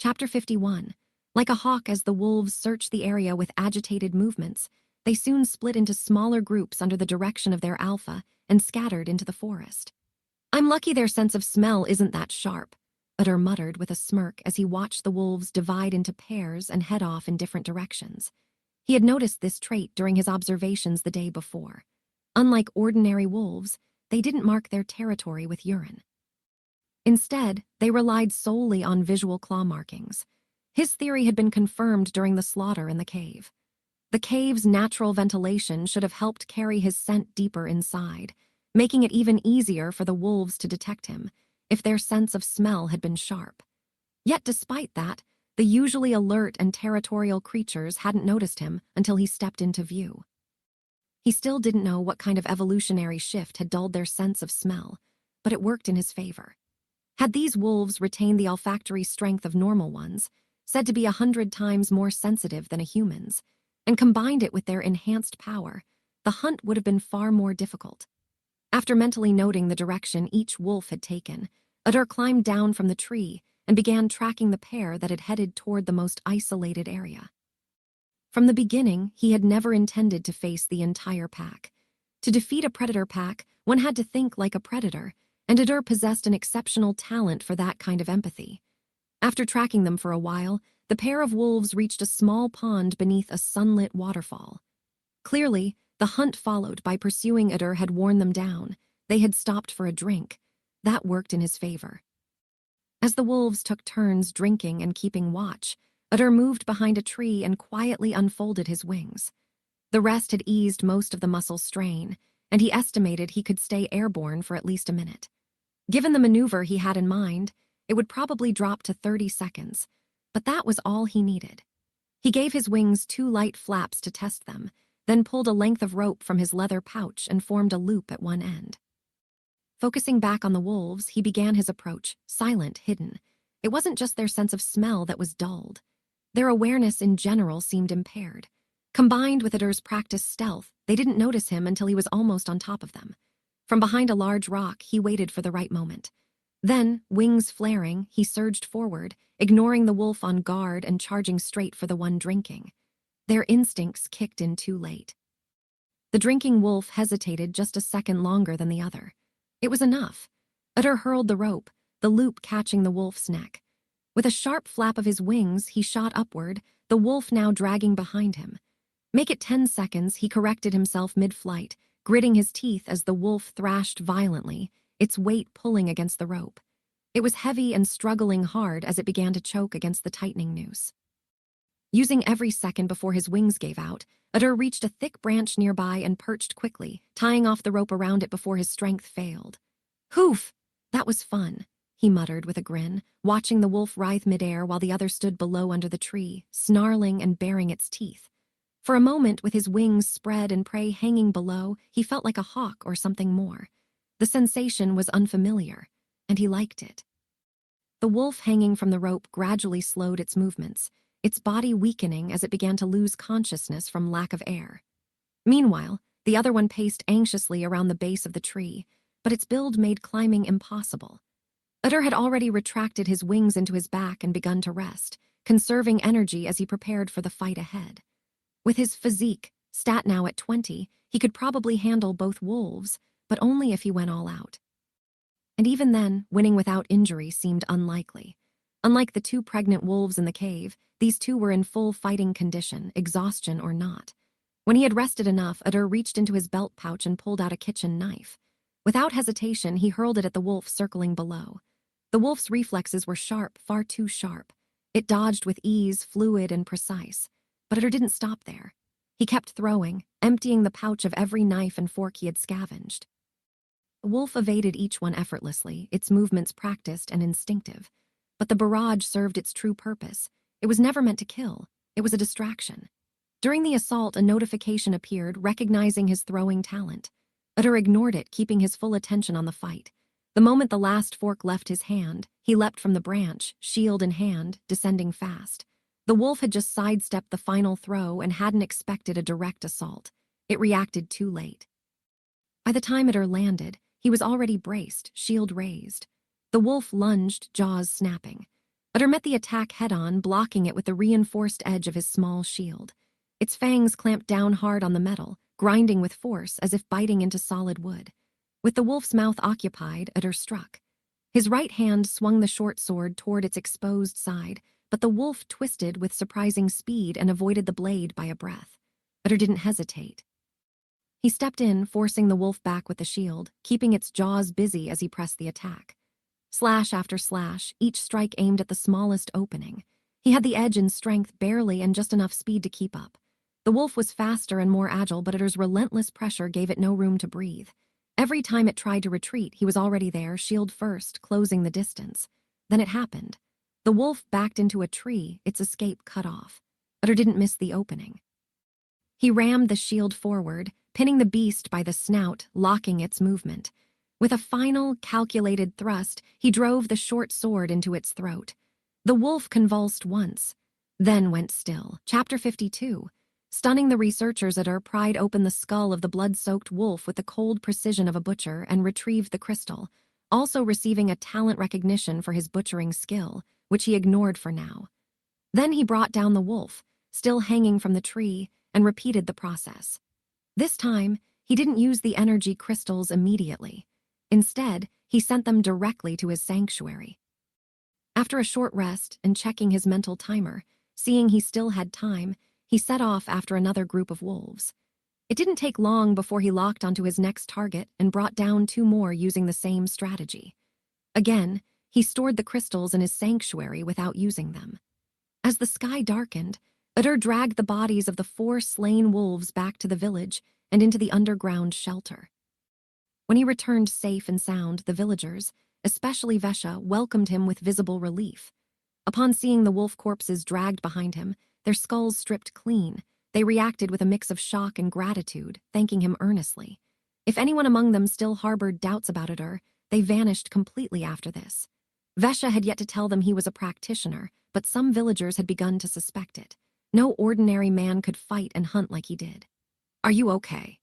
Chapter 51. Like a hawk as the wolves searched the area with agitated movements, they soon split into smaller groups under the direction of their alpha and scattered into the forest. "I'm lucky their sense of smell isn't that sharp," Utter muttered with a smirk as he watched the wolves divide into pairs and head off in different directions. He had noticed this trait during his observations the day before. Unlike ordinary wolves, they didn't mark their territory with urine. Instead, they relied solely on visual claw markings. His theory had been confirmed during the slaughter in the cave. The cave's natural ventilation should have helped carry his scent deeper inside, making it even easier for the wolves to detect him if their sense of smell had been sharp. Yet despite that, the usually alert and territorial creatures hadn't noticed him until he stepped into view. He still didn't know what kind of evolutionary shift had dulled their sense of smell, but it worked in his favor. Had these wolves retained the olfactory strength of normal ones, said to be 100 times more sensitive than a human's, and combined it with their enhanced power, the hunt would have been far more difficult. After mentally noting the direction each wolf had taken, Utter climbed down from the tree and began tracking the pair that had headed toward the most isolated area. From the beginning, he had never intended to face the entire pack. To defeat a predator pack, one had to think like a predator, and Utter possessed an exceptional talent for that kind of empathy. After tracking them for a while, the pair of wolves reached a small pond beneath a sunlit waterfall. Clearly, the hunt followed by pursuing Utter had worn them down. They had stopped for a drink. That worked in his favor. As the wolves took turns drinking and keeping watch, Utter moved behind a tree and quietly unfolded his wings. The rest had eased most of the muscle strain, and he estimated he could stay airborne for at least a minute. Given the maneuver he had in mind, it would probably drop to 30 seconds, but that was all he needed. He gave his wings 2 light flaps to test them, then pulled a length of rope from his leather pouch and formed a loop at one end. Focusing back on the wolves, he began his approach, silent, hidden. It wasn't just their sense of smell that was dulled. Their awareness in general seemed impaired. Combined with Utter's practiced stealth, they didn't notice him until he was almost on top of them. From behind a large rock, he waited for the right moment. Then, wings flaring, he surged forward, ignoring the wolf on guard and charging straight for the one drinking. Their instincts kicked in too late. The drinking wolf hesitated just a second longer than the other. It was enough. Utter hurled the rope, the loop catching the wolf's neck. With a sharp flap of his wings, he shot upward, the wolf now dragging behind him. Make it 10 seconds, he corrected himself mid-flight, gritting his teeth as the wolf thrashed violently, its weight pulling against the rope. It was heavy and struggling hard as it began to choke against the tightening noose. Using every second before his wings gave out, Utter reached a thick branch nearby and perched quickly, tying off the rope around it before his strength failed. "Hoof! That was fun," he muttered with a grin, watching the wolf writhe midair while the other stood below under the tree, snarling and baring its teeth. For a moment, with his wings spread and prey hanging below, he felt like a hawk or something more. The sensation was unfamiliar, and he liked it. The wolf hanging from the rope gradually slowed its movements, its body weakening as it began to lose consciousness from lack of air. Meanwhile, the other one paced anxiously around the base of the tree, but its build made climbing impossible. Utter had already retracted his wings into his back and begun to rest, conserving energy as he prepared for the fight ahead. With his physique, stat now at 20, he could probably handle both wolves, but only if he went all out. And even then, winning without injury seemed unlikely. Unlike the 2 pregnant wolves in the cave, these 2 were in full fighting condition, exhaustion or not. When he had rested enough, Utter reached into his belt pouch and pulled out a kitchen knife. Without hesitation, he hurled it at the wolf circling below. The wolf's reflexes were sharp, far too sharp. It dodged with ease, fluid and precise. But Utter didn't stop there. He kept throwing, emptying the pouch of every knife and fork he had scavenged. The wolf evaded each one effortlessly, its movements practiced and instinctive. But the barrage served its true purpose. It was never meant to kill. It was a distraction. During the assault, a notification appeared, recognizing his throwing talent. Utter ignored it, keeping his full attention on the fight. The moment the last fork left his hand, he leapt from the branch, shield in hand, descending fast. The wolf had just sidestepped the final throw and hadn't expected a direct assault. It reacted too late. By the time Utter landed, he was already braced, shield raised. The wolf lunged, jaws snapping. Utter met the attack head-on, blocking it with the reinforced edge of his small shield. Its fangs clamped down hard on the metal, grinding with force as if biting into solid wood. With the wolf's mouth occupied, Utter struck. His right hand swung the short sword toward its exposed side, but the wolf twisted with surprising speed and avoided the blade by a breath. Utter didn't hesitate. He stepped in, forcing the wolf back with the shield, keeping its jaws busy as he pressed the attack. Slash after slash, each strike aimed at the smallest opening. He had the edge in strength barely and just enough speed to keep up. The wolf was faster and more agile, but Utter's relentless pressure gave it no room to breathe. Every time it tried to retreat, he was already there, shield first, closing the distance. Then it happened. The wolf backed into a tree, its escape cut off. Utter didn't miss the opening. He rammed the shield forward, pinning the beast by the snout, locking its movement. With a final, calculated thrust, he drove the short sword into its throat. The wolf convulsed once, then went still. Chapter 52. Stunning the researchers, Utter pried open the skull of the blood-soaked wolf with the cold precision of a butcher and retrieved the crystal, also receiving a talent recognition for his butchering skill, which he ignored for now. Then he brought down the wolf, still hanging from the tree, and repeated the process. This time, he didn't use the energy crystals immediately. Instead, he sent them directly to his sanctuary. After a short rest and checking his mental timer, seeing he still had time, he set off after another group of wolves. It didn't take long before he locked onto his next target and brought down 2 more using the same strategy. Again, he stored the crystals in his sanctuary without using them. As the sky darkened, Utter dragged the bodies of the 4 slain wolves back to the village and into the underground shelter. When he returned safe and sound, the villagers, especially Vesha, welcomed him with visible relief. Upon seeing the wolf corpses dragged behind him, their skulls stripped clean, they reacted with a mix of shock and gratitude, thanking him earnestly. If anyone among them still harbored doubts about Utter, they vanished completely after this. Vesha had yet to tell them he was a practitioner, but some villagers had begun to suspect it. No ordinary man could fight and hunt like he did. "Are you okay?"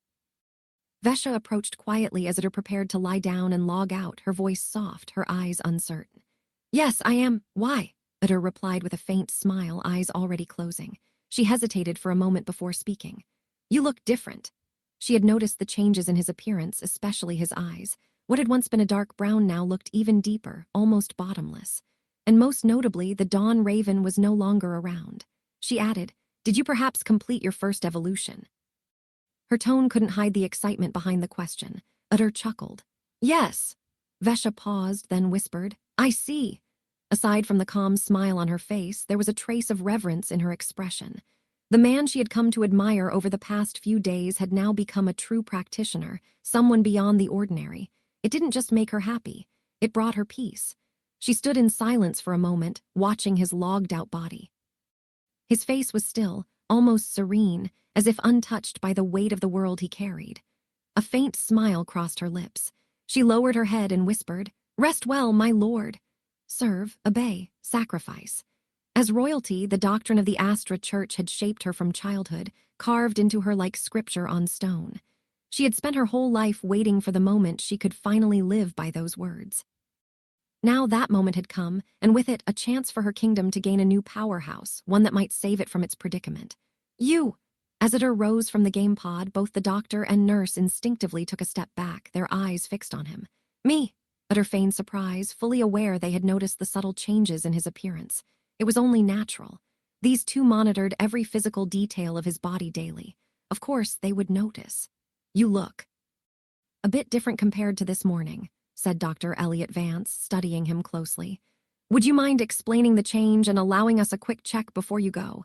Vesha approached quietly as Utter prepared to lie down and log out, her voice soft, her eyes uncertain. "Yes, I am. Why?" Utter replied with a faint smile, eyes already closing. She hesitated for a moment before speaking. "You look different." She had noticed the changes in his appearance, especially his eyes. What had once been a dark brown now looked even deeper, almost bottomless. And most notably, the dawn raven was no longer around. She added, "Did you perhaps complete your first evolution?" Her tone couldn't hide the excitement behind the question. Utter chuckled. "Yes." Vesha paused, then whispered, "I see." Aside from the calm smile on her face, there was a trace of reverence in her expression. The man she had come to admire over the past few days had now become a true practitioner, someone beyond the ordinary. It didn't just make her happy, it brought her peace. She stood in silence for a moment, watching his logged-out body. His face was still, almost serene, as if untouched by the weight of the world he carried. A faint smile crossed her lips. She lowered her head and whispered, "Rest well, my lord." Serve, obey, sacrifice. As royalty, the doctrine of the Astra Church had shaped her from childhood, carved into her like scripture on stone. She had spent her whole life waiting for the moment she could finally live by those words. Now that moment had come, and with it, a chance for her kingdom to gain a new powerhouse, one that might save it from its predicament. "You!" As Utter rose from the game pod, both the doctor and nurse instinctively took a step back, their eyes fixed on him. "Me!" Utter feigned surprise, fully aware they had noticed the subtle changes in his appearance. It was only natural. These 2 monitored every physical detail of his body daily. Of course, they would notice. "You look a bit different compared to this morning," said Dr. Elliot Vance, studying him closely. "Would you mind explaining the change and allowing us a quick check before you go?"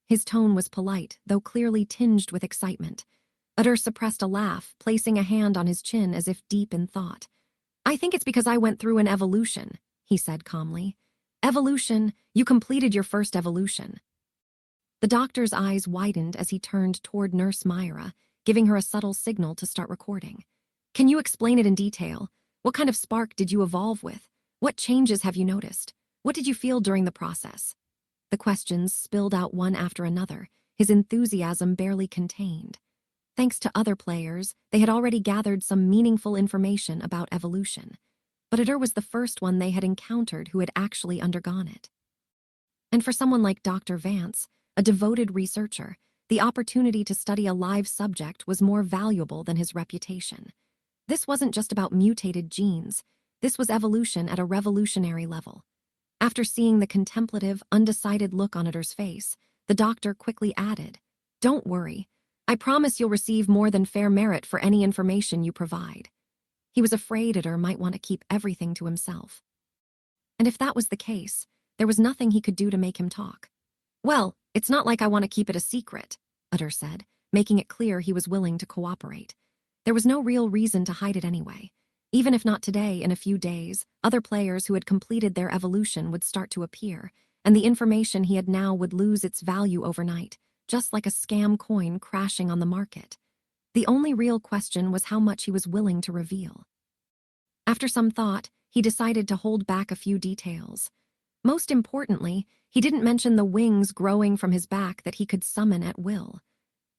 His tone was polite, though clearly tinged with excitement. Utter suppressed a laugh, placing a hand on his chin as if deep in thought. "I think it's because I went through an evolution," he said calmly. "Evolution, you completed your first evolution." The doctor's eyes widened as he turned toward Nurse Myra, giving her a subtle signal to start recording. "Can you explain it in detail? What kind of spark did you evolve with? What changes have you noticed? What did you feel during the process?" The questions spilled out one after another, his enthusiasm barely contained. Thanks to other players, they had already gathered some meaningful information about evolution. But Utter was the first one they had encountered who had actually undergone it. And for someone like Dr. Vance, a devoted researcher, the opportunity to study a live subject was more valuable than his reputation. This wasn't just about mutated genes. This was evolution at a revolutionary level. After seeing the contemplative, undecided look on Utter's face, the doctor quickly added, "Don't worry. I promise you'll receive more than fair merit for any information you provide." He was afraid Utter might want to keep everything to himself. And if that was the case, there was nothing he could do to make him talk. "Well, it's not like I want to keep it a secret," Utter said, making it clear he was willing to cooperate. There was no real reason to hide it anyway. Even if not today, in a few days, other players who had completed their evolution would start to appear, and the information he had now would lose its value overnight, just like a scam coin crashing on the market. The only real question was how much he was willing to reveal. After some thought, he decided to hold back a few details. Most importantly, he didn't mention the wings growing from his back that he could summon at will.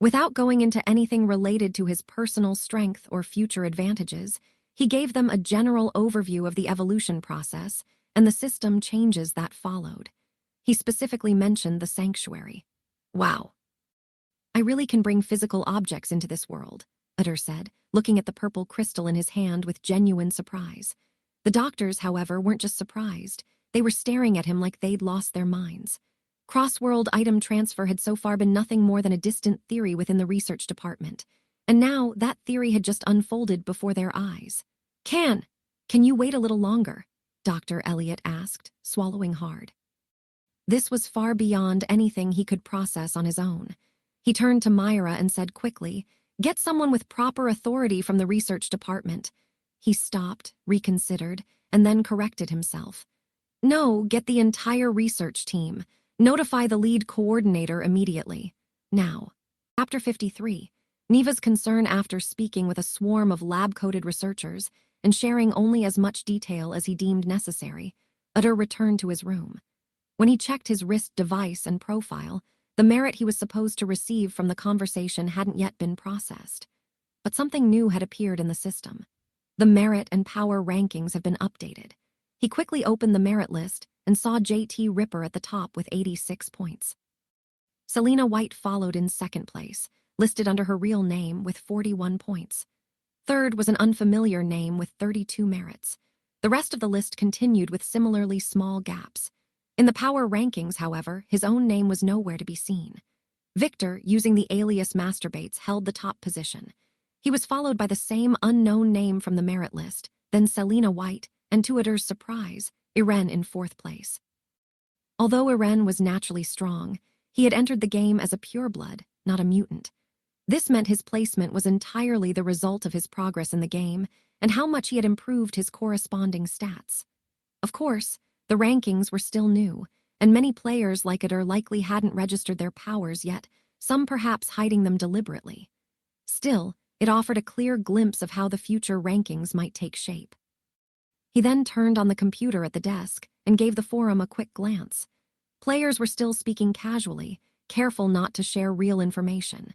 Without going into anything related to his personal strength or future advantages, he gave them a general overview of the evolution process and the system changes that followed. He specifically mentioned the sanctuary. "Wow. I really can bring physical objects into this world," Utter said, looking at the purple crystal in his hand with genuine surprise. The doctors, however, weren't just surprised. They were staring at him like they'd lost their minds. Cross-world item transfer had so far been nothing more than a distant theory within the research department. And now that theory had just unfolded before their eyes. Can you wait a little longer?" Dr. Elliot asked, swallowing hard. This was far beyond anything he could process on his own. He turned to Myra and said quickly, "Get someone with proper authority from the research department." He stopped, reconsidered, and then corrected himself. "No, get the entire research team. Notify the lead coordinator immediately. Now." Chapter 53. Neva's concern after speaking with a swarm of lab-coated researchers and sharing only as much detail as he deemed necessary, Utter returned to his room. When he checked his wrist device and profile, the merit he was supposed to receive from the conversation hadn't yet been processed. But something new had appeared in the system. The merit and power rankings have been updated. He quickly opened the merit list and saw JT Ripper at the top with 86 points. Selena White followed in second place, listed under her real name with 41 points. Third was an unfamiliar name with 32 merits. The rest of the list continued with similarly small gaps. In the power rankings, however, his own name was nowhere to be seen. Victor, using the alias Masturbates, held the top position. He was followed by the same unknown name from the merit list, then Selena White, and to Utter's surprise, Irene in fourth place. Although Irene was naturally strong, he had entered the game as a pureblood, not a mutant. This meant his placement was entirely the result of his progress in the game and how much he had improved his corresponding stats. Of course, the rankings were still new, and many players like Utter likely hadn't registered their powers yet, some perhaps hiding them deliberately. Still, it offered a clear glimpse of how the future rankings might take shape. He then turned on the computer at the desk and gave the forum a quick glance. Players were still speaking casually, careful not to share real information.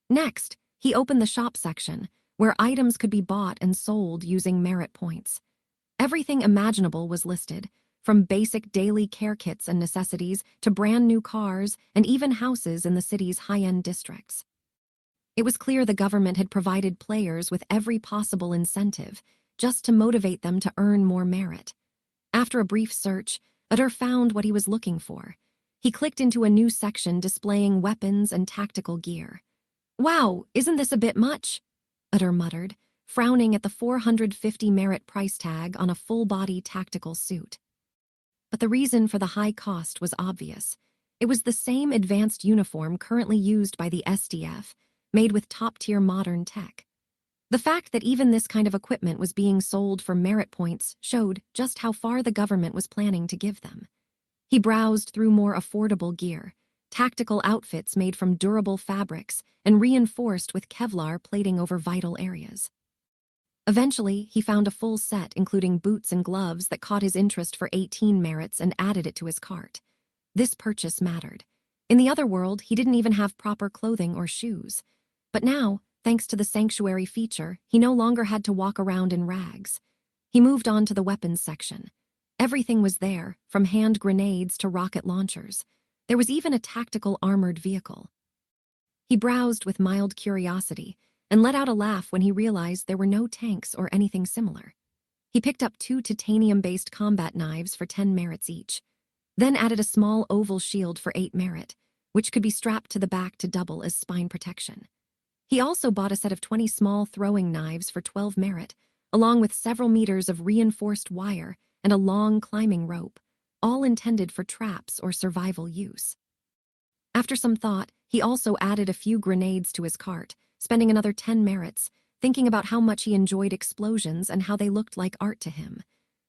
Next, he opened the shop section, where items could be bought and sold using merit points. Everything imaginable was listed, from basic daily care kits and necessities to brand new cars and even houses in the city's high-end districts. It was clear the government had provided players with every possible incentive, just to motivate them to earn more merit. After a brief search, Utter found what he was looking for. He clicked into a new section displaying weapons and tactical gear. "Wow, isn't this a bit much?" Utter muttered, frowning at the 450 merit price tag on a full-body tactical suit. But the reason for the high cost was obvious. It was the same advanced uniform currently used by the SDF, made with top-tier modern tech. The fact that even this kind of equipment was being sold for merit points showed just how far the government was planning to give them. He browsed through more affordable gear, tactical outfits made from durable fabrics and reinforced with Kevlar plating over vital areas. Eventually, he found a full set including boots and gloves that caught his interest for 18 merits and added it to his cart. This purchase mattered. In the other world, he didn't even have proper clothing or shoes. But now, thanks to the sanctuary feature, he no longer had to walk around in rags. He moved on to the weapons section. Everything was there, from hand grenades to rocket launchers. There was even a tactical armored vehicle. He browsed with mild curiosity and let out a laugh when he realized there were no tanks or anything similar. He picked up 2 titanium-based combat knives for 10 merits each, then added a small oval shield for 8 merit, which could be strapped to the back to double as spine protection. He also bought a set of 20 small throwing knives for 12 merit, along with several meters of reinforced wire and a long climbing rope, all intended for traps or survival use. After some thought, he also added a few grenades to his cart, spending another 10 merits, thinking about how much he enjoyed explosions and how they looked like art to him.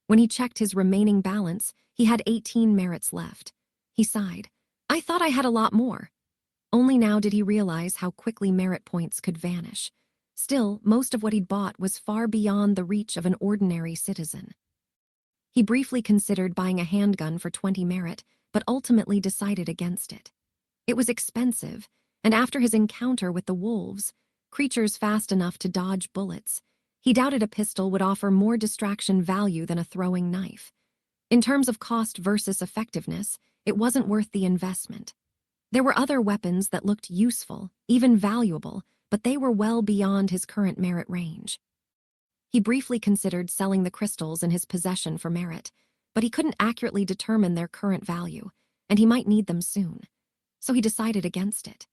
When he checked his remaining balance, he had 18 merits left. He sighed. I thought I had a lot more. Only now did he realize how quickly merit points could vanish. Still, most of what he'd bought was far beyond the reach of an ordinary citizen. He briefly considered buying a handgun for 20 merit, but ultimately decided against it. It was expensive, and after his encounter with the wolves, creatures fast enough to dodge bullets, he doubted a pistol would offer more distraction value than a throwing knife. In terms of cost versus effectiveness, it wasn't worth the investment. There were other weapons that looked useful, even valuable, but they were well beyond his current merit range. He briefly considered selling the crystals in his possession for merit, but he couldn't accurately determine their current value, and he might need them soon. So he decided against it.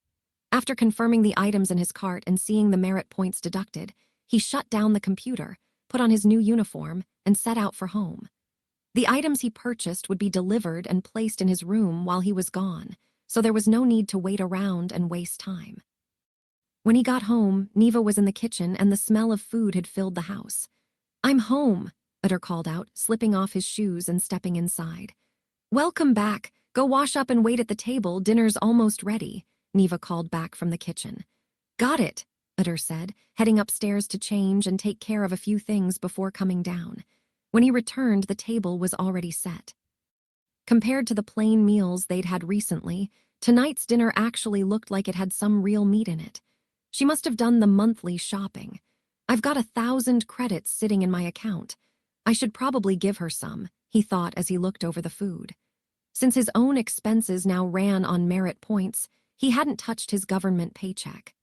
After confirming the items in his cart and seeing the merit points deducted, he shut down the computer, put on his new uniform, and set out for home. The items he purchased would be delivered and placed in his room while he was gone, so there was no need to wait around and waste time. When he got home, Neva was in the kitchen and the smell of food had filled the house. I'm home, Utter called out, slipping off his shoes and stepping inside. Welcome back. Go wash up and wait at the table. Dinner's almost ready, Neva called back from the kitchen. Got it, Utter said, heading upstairs to change and take care of a few things before coming down. When he returned, the table was already set. Compared to the plain meals they'd had recently, tonight's dinner actually looked like it had some real meat in it. She must have done the monthly shopping. I've got 1,000 credits sitting in my account. I should probably give her some, he thought as he looked over the food. Since his own expenses now ran on merit points, he hadn't touched his government paycheck.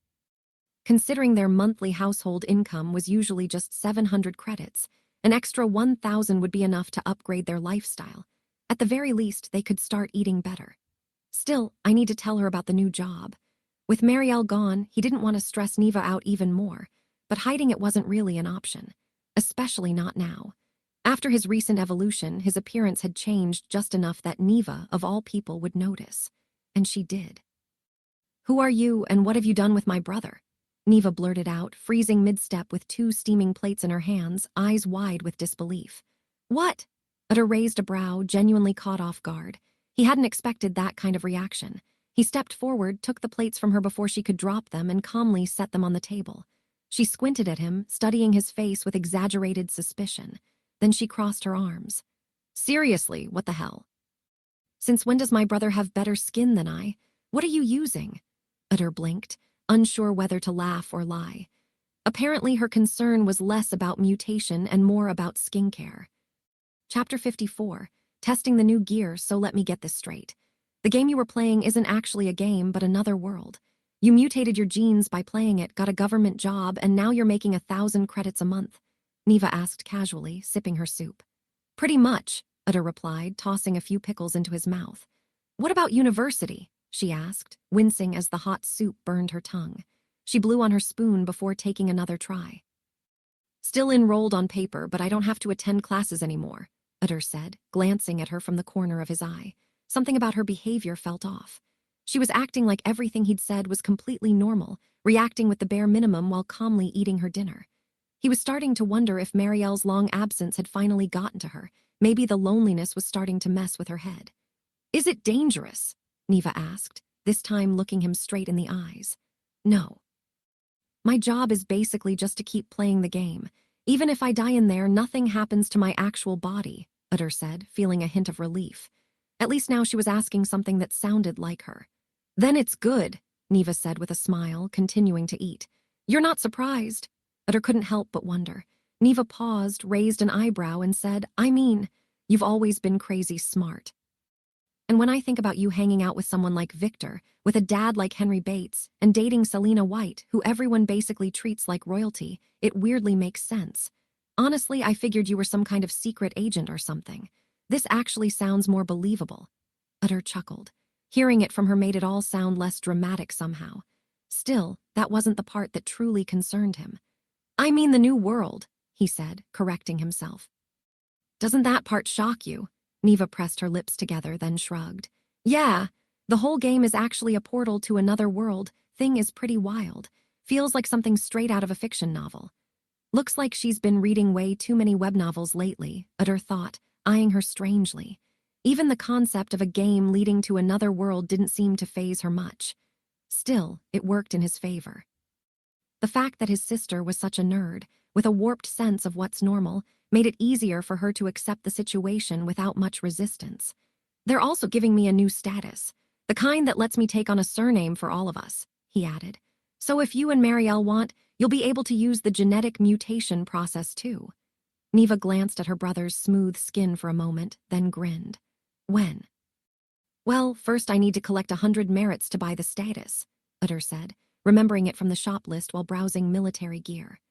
Considering their monthly household income was usually just 700 credits, an extra 1,000 would be enough to upgrade their lifestyle. At the very least, they could start eating better. Still, I need to tell her about the new job. With Marielle gone, he didn't want to stress Neva out even more, but hiding it wasn't really an option, especially not now. After his recent evolution, his appearance had changed just enough that Neva, of all people, would notice. And she did. Who are you and what have you done with my brother? Neva blurted out, freezing mid-step with 2 steaming plates in her hands, eyes wide with disbelief. What? Utter raised a brow, genuinely caught off guard. He hadn't expected that kind of reaction. He stepped forward, took the plates from her before she could drop them, and calmly set them on the table. She squinted at him, studying his face with exaggerated suspicion. Then she crossed her arms. Seriously, what the hell? Since when does my brother have better skin than I? What are you using? Utter blinked, unsure whether to laugh or lie. Apparently her concern was less about mutation and more about skincare. Chapter 54, Testing the New Gear, so let me get this straight. The game you were playing isn't actually a game, but another world. You mutated your genes by playing it, got a government job, and now you're making 1,000 credits a month, Neva asked casually, sipping her soup. Pretty much, Utter replied, tossing a few pickles into his mouth. What about university? She asked, wincing as the hot soup burned her tongue. She blew on her spoon before taking another try. Still enrolled on paper, but I don't have to attend classes anymore, Utter said, glancing at her from the corner of his eye. Something about her behavior felt off. She was acting like everything he'd said was completely normal, reacting with the bare minimum while calmly eating her dinner. He was starting to wonder if Marielle's long absence had finally gotten to her. Maybe the loneliness was starting to mess with her head. Is it dangerous? Neva asked, this time looking him straight in the eyes. No. My job is basically just to keep playing the game. Even if I die in there, nothing happens to my actual body, Utter said, feeling a hint of relief. At least now she was asking something that sounded like her. Then it's good, Neva said with a smile, continuing to eat. You're not surprised? Utter couldn't help but wonder. Neva paused, raised an eyebrow, and said, I mean, You've always been crazy smart. And when I think about you hanging out with someone like Victor, with a dad like Henry Bates, and dating Selena White, who everyone basically treats like royalty, it weirdly makes sense. Honestly, I figured you were some kind of secret agent or something. This actually sounds more believable. Utter chuckled. Hearing it from her made it all sound less dramatic somehow. Still, that wasn't the part that truly concerned him. I mean the new world, he said, correcting himself. Doesn't that part shock you? Neva pressed her lips together, then shrugged. Yeah, the whole game is actually a portal to another world. Thing is pretty wild. Feels like something straight out of a fiction novel. Looks like she's been reading way too many web novels lately, Utter thought, eyeing her strangely. Even the concept of a game leading to another world didn't seem to faze her much. Still, it worked in his favor. The fact that his sister was such a nerd, with a warped sense of what's normal, made it easier for her to accept the situation without much resistance. They're also giving me a new status, the kind that lets me take on a surname for all of us, he added. So if you and Marielle want, you'll be able to use the genetic mutation process too. Neva glanced at her brother's smooth skin for a moment, then grinned. When? Well, first I need to collect 100 merits to buy the status, Utter said, remembering it from the shop list while browsing military gear.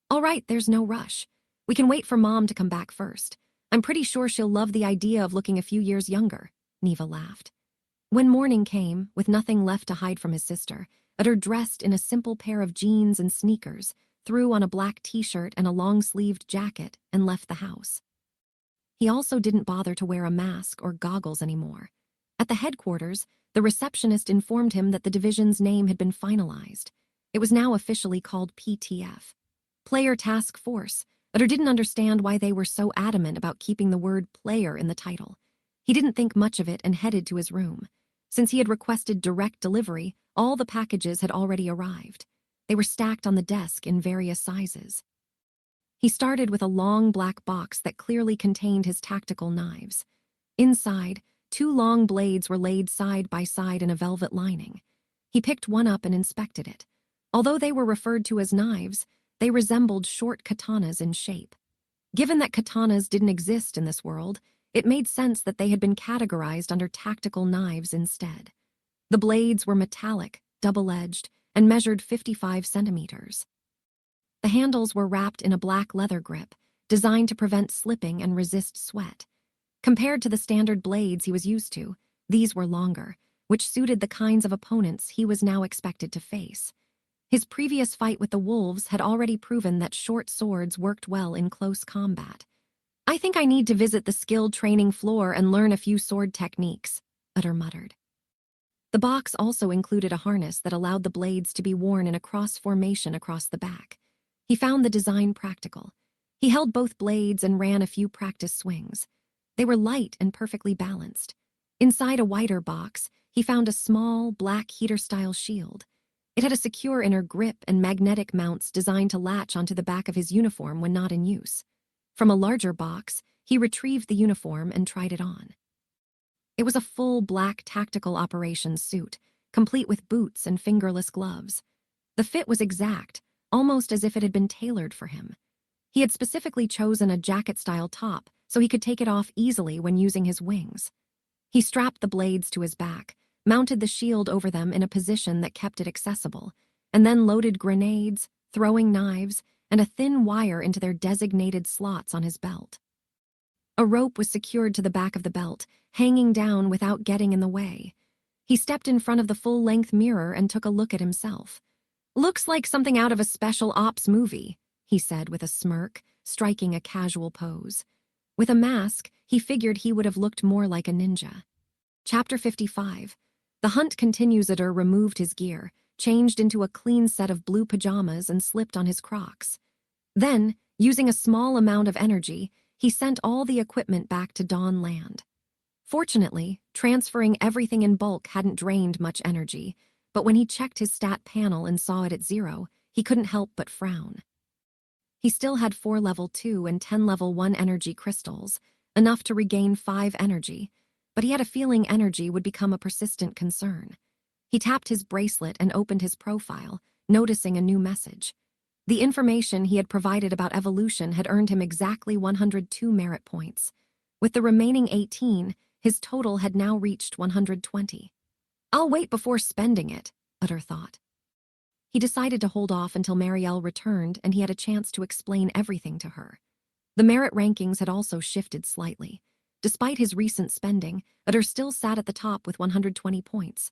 All right, there's no rush. We can wait for Mom to come back first. I'm pretty sure she'll love the idea of looking a few years younger, Neva laughed. When morning came, with nothing left to hide from his sister, Utter dressed in a simple pair of jeans and sneakers, threw on a black t-shirt and a long-sleeved jacket, and left the house. He also didn't bother to wear a mask or goggles anymore. At the headquarters, the receptionist informed him that the division's name had been finalized. It was now officially called PTF. Player Task Force. Utter didn't understand why they were so adamant about keeping the word player in the title. He didn't think much of it and headed to his room. Since he had requested direct delivery, all the packages had already arrived. They were stacked on the desk in various sizes. He started with a long black box that clearly contained his tactical knives. Inside, 2 long blades were laid side by side in a velvet lining. He picked one up and inspected it. Although they were referred to as knives, they resembled short katanas in shape. Given that katanas didn't exist in this world, it made sense that they had been categorized under tactical knives instead. The blades were metallic, double-edged, and measured 55 centimeters. The handles were wrapped in a black leather grip, designed to prevent slipping and resist sweat. Compared to the standard blades he was used to, these were longer, which suited the kinds of opponents he was now expected to face. His previous fight with the wolves had already proven that short swords worked well in close combat. I think I need to visit the skilled training floor and learn a few sword techniques, Utter muttered. The box also included a harness that allowed the blades to be worn in a cross formation across the back. He found the design practical. He held both blades and ran a few practice swings. They were light and perfectly balanced. Inside a wider box, he found a small, black heater-style shield. It had a secure inner grip and magnetic mounts designed to latch onto the back of his uniform when not in use. From a larger box, he retrieved the uniform and tried it on. It was a full black tactical operations suit, complete with boots and fingerless gloves. The fit was exact, almost as if it had been tailored for him. He had specifically chosen a jacket-style top so he could take it off easily when using his wings. He strapped the blades to his back, mounted the shield over them in a position that kept it accessible, and then loaded grenades, throwing knives, and a thin wire into their designated slots on his belt. A rope was secured to the back of the belt, hanging down without getting in the way. He stepped in front of the full-length mirror and took a look at himself. "Looks like something out of a special ops movie," he said with a smirk, striking a casual pose. With a mask, he figured he would have looked more like a ninja. Chapter 55. The hunt continues. Utter removed his gear, changed into a clean set of blue pajamas and slipped on his Crocs. Then, using a small amount of energy, he sent all the equipment back to Dawn Land. Fortunately, transferring everything in bulk hadn't drained much energy, but when he checked his stat panel and saw it at 0, he couldn't help but frown. He still had 4 level 2 and 10 level 1 energy crystals, enough to regain 5 energy, but he had a feeling energy would become a persistent concern. He tapped his bracelet and opened his profile, noticing a new message. The information he had provided about evolution had earned him exactly 102 merit points. With the remaining 18, his total had now reached 120. I'll wait before spending it, Utter thought. He decided to hold off until Marielle returned and he had a chance to explain everything to her. The merit rankings had also shifted slightly. Despite his recent spending, Utter still sat at the top with 120 points.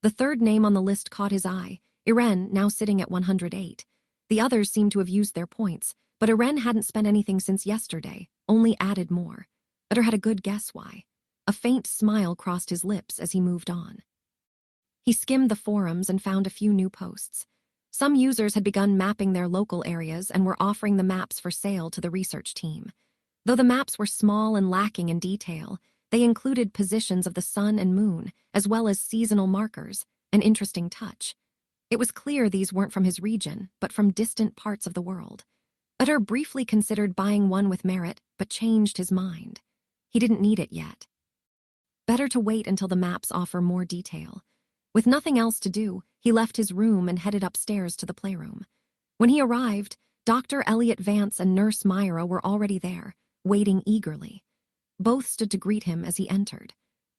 The third name on the list caught his eye, Irene, now sitting at 108. The others seemed to have used their points, but Irene hadn't spent anything since yesterday, only added more. Utter had a good guess why. A faint smile crossed his lips as he moved on. He skimmed the forums and found a few new posts. Some users had begun mapping their local areas and were offering the maps for sale to the research team. Though the maps were small and lacking in detail, they included positions of the sun and moon, as well as seasonal markers, an interesting touch. It was clear these weren't from his region, but from distant parts of the world. Utter briefly considered buying one with merit, but changed his mind. He didn't need it yet. Better to wait until the maps offer more detail. With nothing else to do, he left his room and headed upstairs to the playroom. When he arrived, Dr. Elliot Vance and Nurse Myra were already there, waiting eagerly. Both stood to greet him as he entered.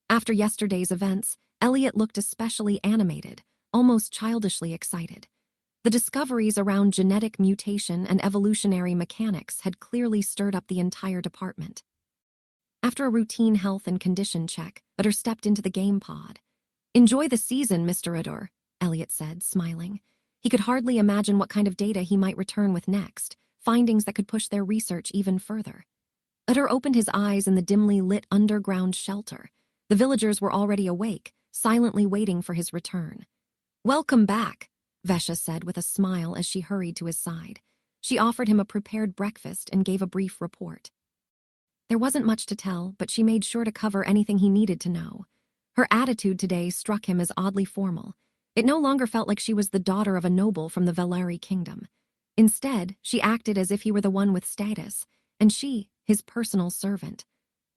After yesterday's events, Elliot looked especially animated, almost childishly excited. The discoveries around genetic mutation and evolutionary mechanics had clearly stirred up the entire department. After a routine health and condition check, Utter stepped into the game pod. "Enjoy the season, Mr. Utter," Elliot said, smiling. He could hardly imagine what kind of data he might return with next, findings that could push their research even further. Utter opened his eyes in the dimly lit underground shelter. The villagers were already awake, silently waiting for his return. "Welcome back," Vesha said with a smile as she hurried to his side. She offered him a prepared breakfast and gave a brief report. There wasn't much to tell, but she made sure to cover anything he needed to know. Her attitude today struck him as oddly formal. It no longer felt like she was the daughter of a noble from the Veleri kingdom. Instead, she acted as if he were the one with status, and she, his personal servant.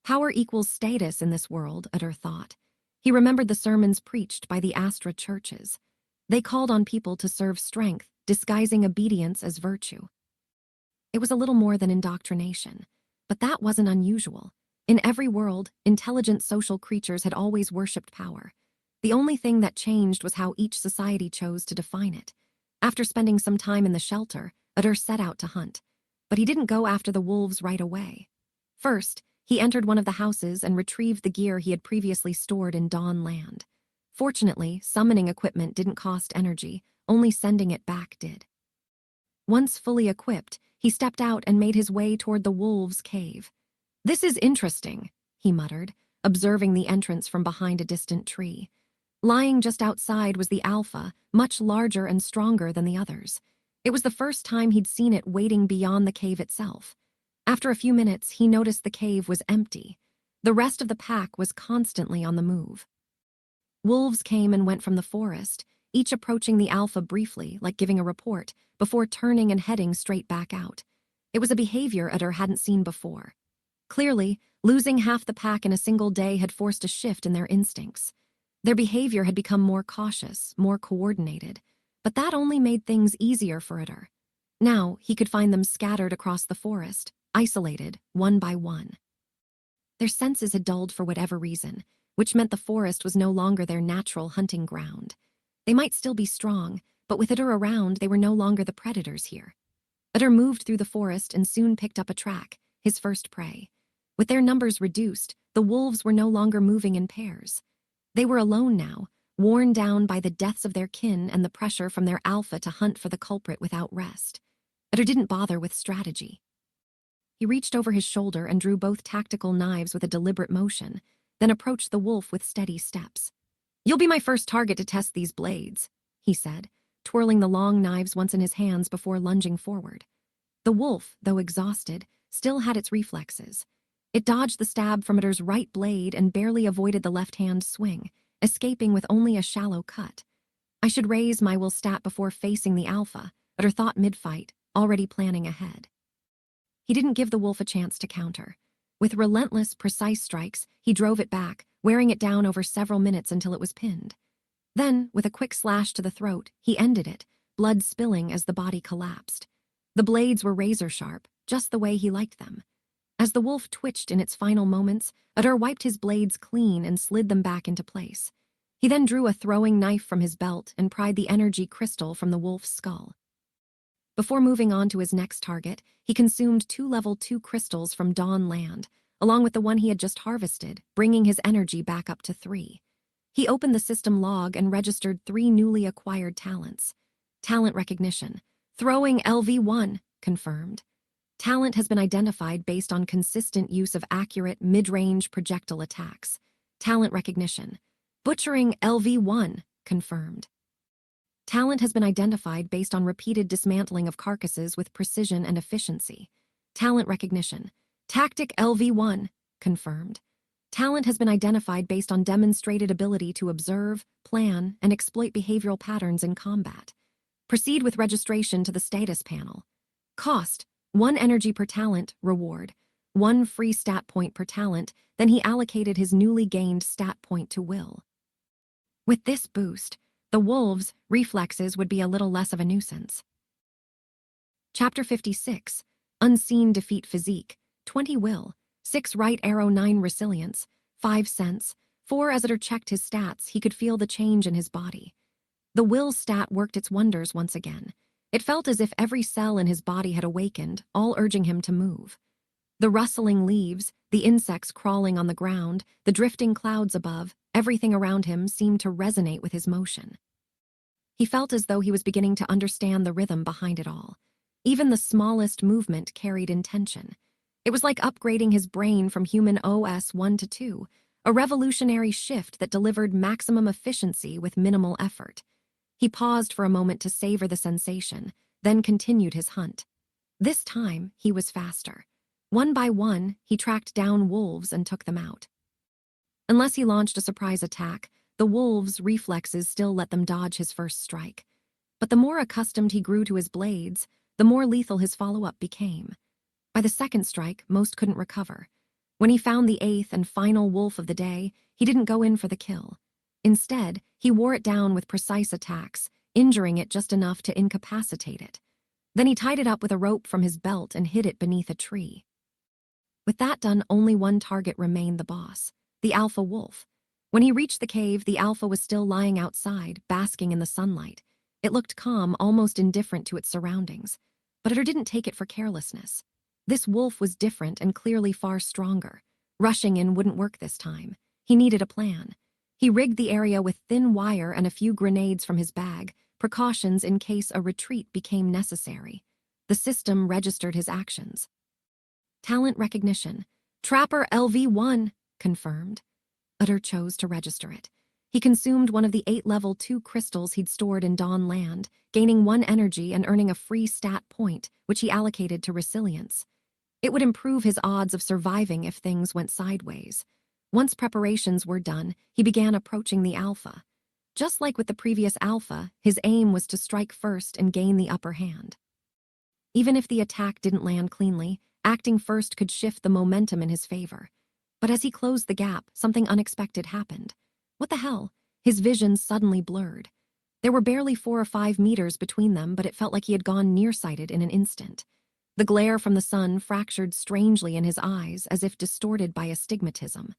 Power equals status in this world, Utter thought. He remembered the sermons preached by the Astra churches. They called on people to serve strength, disguising obedience as virtue. It was a little more than indoctrination, but that wasn't unusual. In every world, intelligent social creatures had always worshipped power. The only thing that changed was how each society chose to define it. After spending some time in the shelter, Utter set out to hunt. But he didn't go after the wolves right away. First, he entered one of the houses and retrieved the gear he had previously stored in Dawn Land. Fortunately, summoning equipment didn't cost energy, only sending it back did. Once fully equipped, he stepped out and made his way toward the wolves' cave. "This is interesting," he muttered, observing the entrance from behind a distant tree. Lying just outside was the Alpha, much larger and stronger than the others. It was the first time he'd seen it waiting beyond the cave itself. After a few minutes, he noticed the cave was empty. The rest of the pack was constantly on the move. Wolves came and went from the forest, each approaching the Alpha briefly, like giving a report, before turning and heading straight back out. It was a behavior Utter hadn't seen before. Clearly, losing half the pack in a single day had forced a shift in their instincts. Their behavior had become more cautious, more coordinated, but that only made things easier for Utter. Now, he could find them scattered across the forest, isolated, one by one. Their senses had dulled for whatever reason, which meant the forest was no longer their natural hunting ground. They might still be strong, but with Utter around, they were no longer the predators here. Utter moved through the forest and soon picked up a track, his first prey. With their numbers reduced, the wolves were no longer moving in pairs. They were alone now, worn down by the deaths of their kin and the pressure from their Alpha to hunt for the culprit without rest. Utter didn't bother with strategy. He reached over his shoulder and drew both tactical knives with a deliberate motion, then approached the wolf with steady steps. "You'll be my first target to test these blades," he said, twirling the long knives once in his hands before lunging forward. The wolf, though exhausted, still had its reflexes. It dodged the stab from Utter's right blade and barely avoided the left-hand swing, escaping with only a shallow cut. I should raise my will stat before facing the Alpha, Utter thought mid-fight, already planning ahead. He didn't give the wolf a chance to counter. With relentless, precise strikes, he drove it back, wearing it down over several minutes until it was pinned. Then, with a quick slash to the throat, he ended it, blood spilling as the body collapsed. The blades were razor-sharp, just the way he liked them. As the wolf twitched in its final moments, Utter wiped his blades clean and slid them back into place. He then drew a throwing knife from his belt and pried the energy crystal from the wolf's skull. Before moving on to his next target, he consumed 2 level 2 crystals from Dawn Land, along with the one he had just harvested, bringing his energy back up to 3. He opened the system log and registered 3 newly acquired talents. Talent recognition. Throwing LV1, confirmed. Talent has been identified based on consistent use of accurate, mid-range projectile attacks. Talent recognition. Butchering LV1, confirmed. Talent has been identified based on repeated dismantling of carcasses with precision and efficiency. Talent recognition. Tactic LV1, confirmed. Talent has been identified based on demonstrated ability to observe, plan, and exploit behavioral patterns in combat. Proceed with registration to the status panel. Cost: 1 energy per talent, reward. 1 free stat point per talent, then he allocated his newly gained stat point to will. With this boost, the wolves' reflexes would be a little less of a nuisance. Chapter 56, Unseen Defeat Physique, 20 will, 6 right arrow 9 resilience, 5 sense, 4 as Utter checked his stats, he could feel the change in his body. The will stat worked its wonders once again. It felt as if every cell in his body had awakened, all urging him to move. The rustling leaves, the insects crawling on the ground, the drifting clouds above, everything around him seemed to resonate with his motion. He felt as though he was beginning to understand the rhythm behind it all. Even the smallest movement carried intention. It was like upgrading his brain from human OS 1 to 2, a revolutionary shift that delivered maximum efficiency with minimal effort. He paused for a moment to savor the sensation, then continued his hunt. This time, he was faster. One by one, he tracked down wolves and took them out. Unless he launched a surprise attack, the wolves' reflexes still let them dodge his first strike. But the more accustomed he grew to his blades, the more lethal his follow-up became. By the second strike, most couldn't recover. When he found the 8th and final wolf of the day, he didn't go in for the kill. Instead, he wore it down with precise attacks, injuring it just enough to incapacitate it. Then he tied it up with a rope from his belt and hid it beneath a tree. With that done, only one target remained: the boss, the alpha wolf. When he reached the cave, the alpha was still lying outside, basking in the sunlight. It looked calm, almost indifferent to its surroundings. But Utter didn't take it for carelessness. This wolf was different and clearly far stronger. Rushing in wouldn't work this time. He needed a plan. He rigged the area with thin wire and a few grenades from his bag, precautions in case a retreat became necessary. The system registered his actions. Talent recognition. Trapper LV1, confirmed. Utter chose to register it. He consumed one of the 8 level 2 crystals he'd stored in Dawn Land, gaining 1 energy and earning a free stat point, which he allocated to resilience. It would improve his odds of surviving if things went sideways. Once preparations were done, he began approaching the alpha. Just like with the previous alpha, his aim was to strike first and gain the upper hand. Even if the attack didn't land cleanly, acting first could shift the momentum in his favor. But as he closed the gap, something unexpected happened. What the hell? His vision suddenly blurred. There were barely 4 or 5 meters between them, but it felt like he had gone nearsighted in an instant. The glare from the sun fractured strangely in his eyes, as if distorted by astigmatism.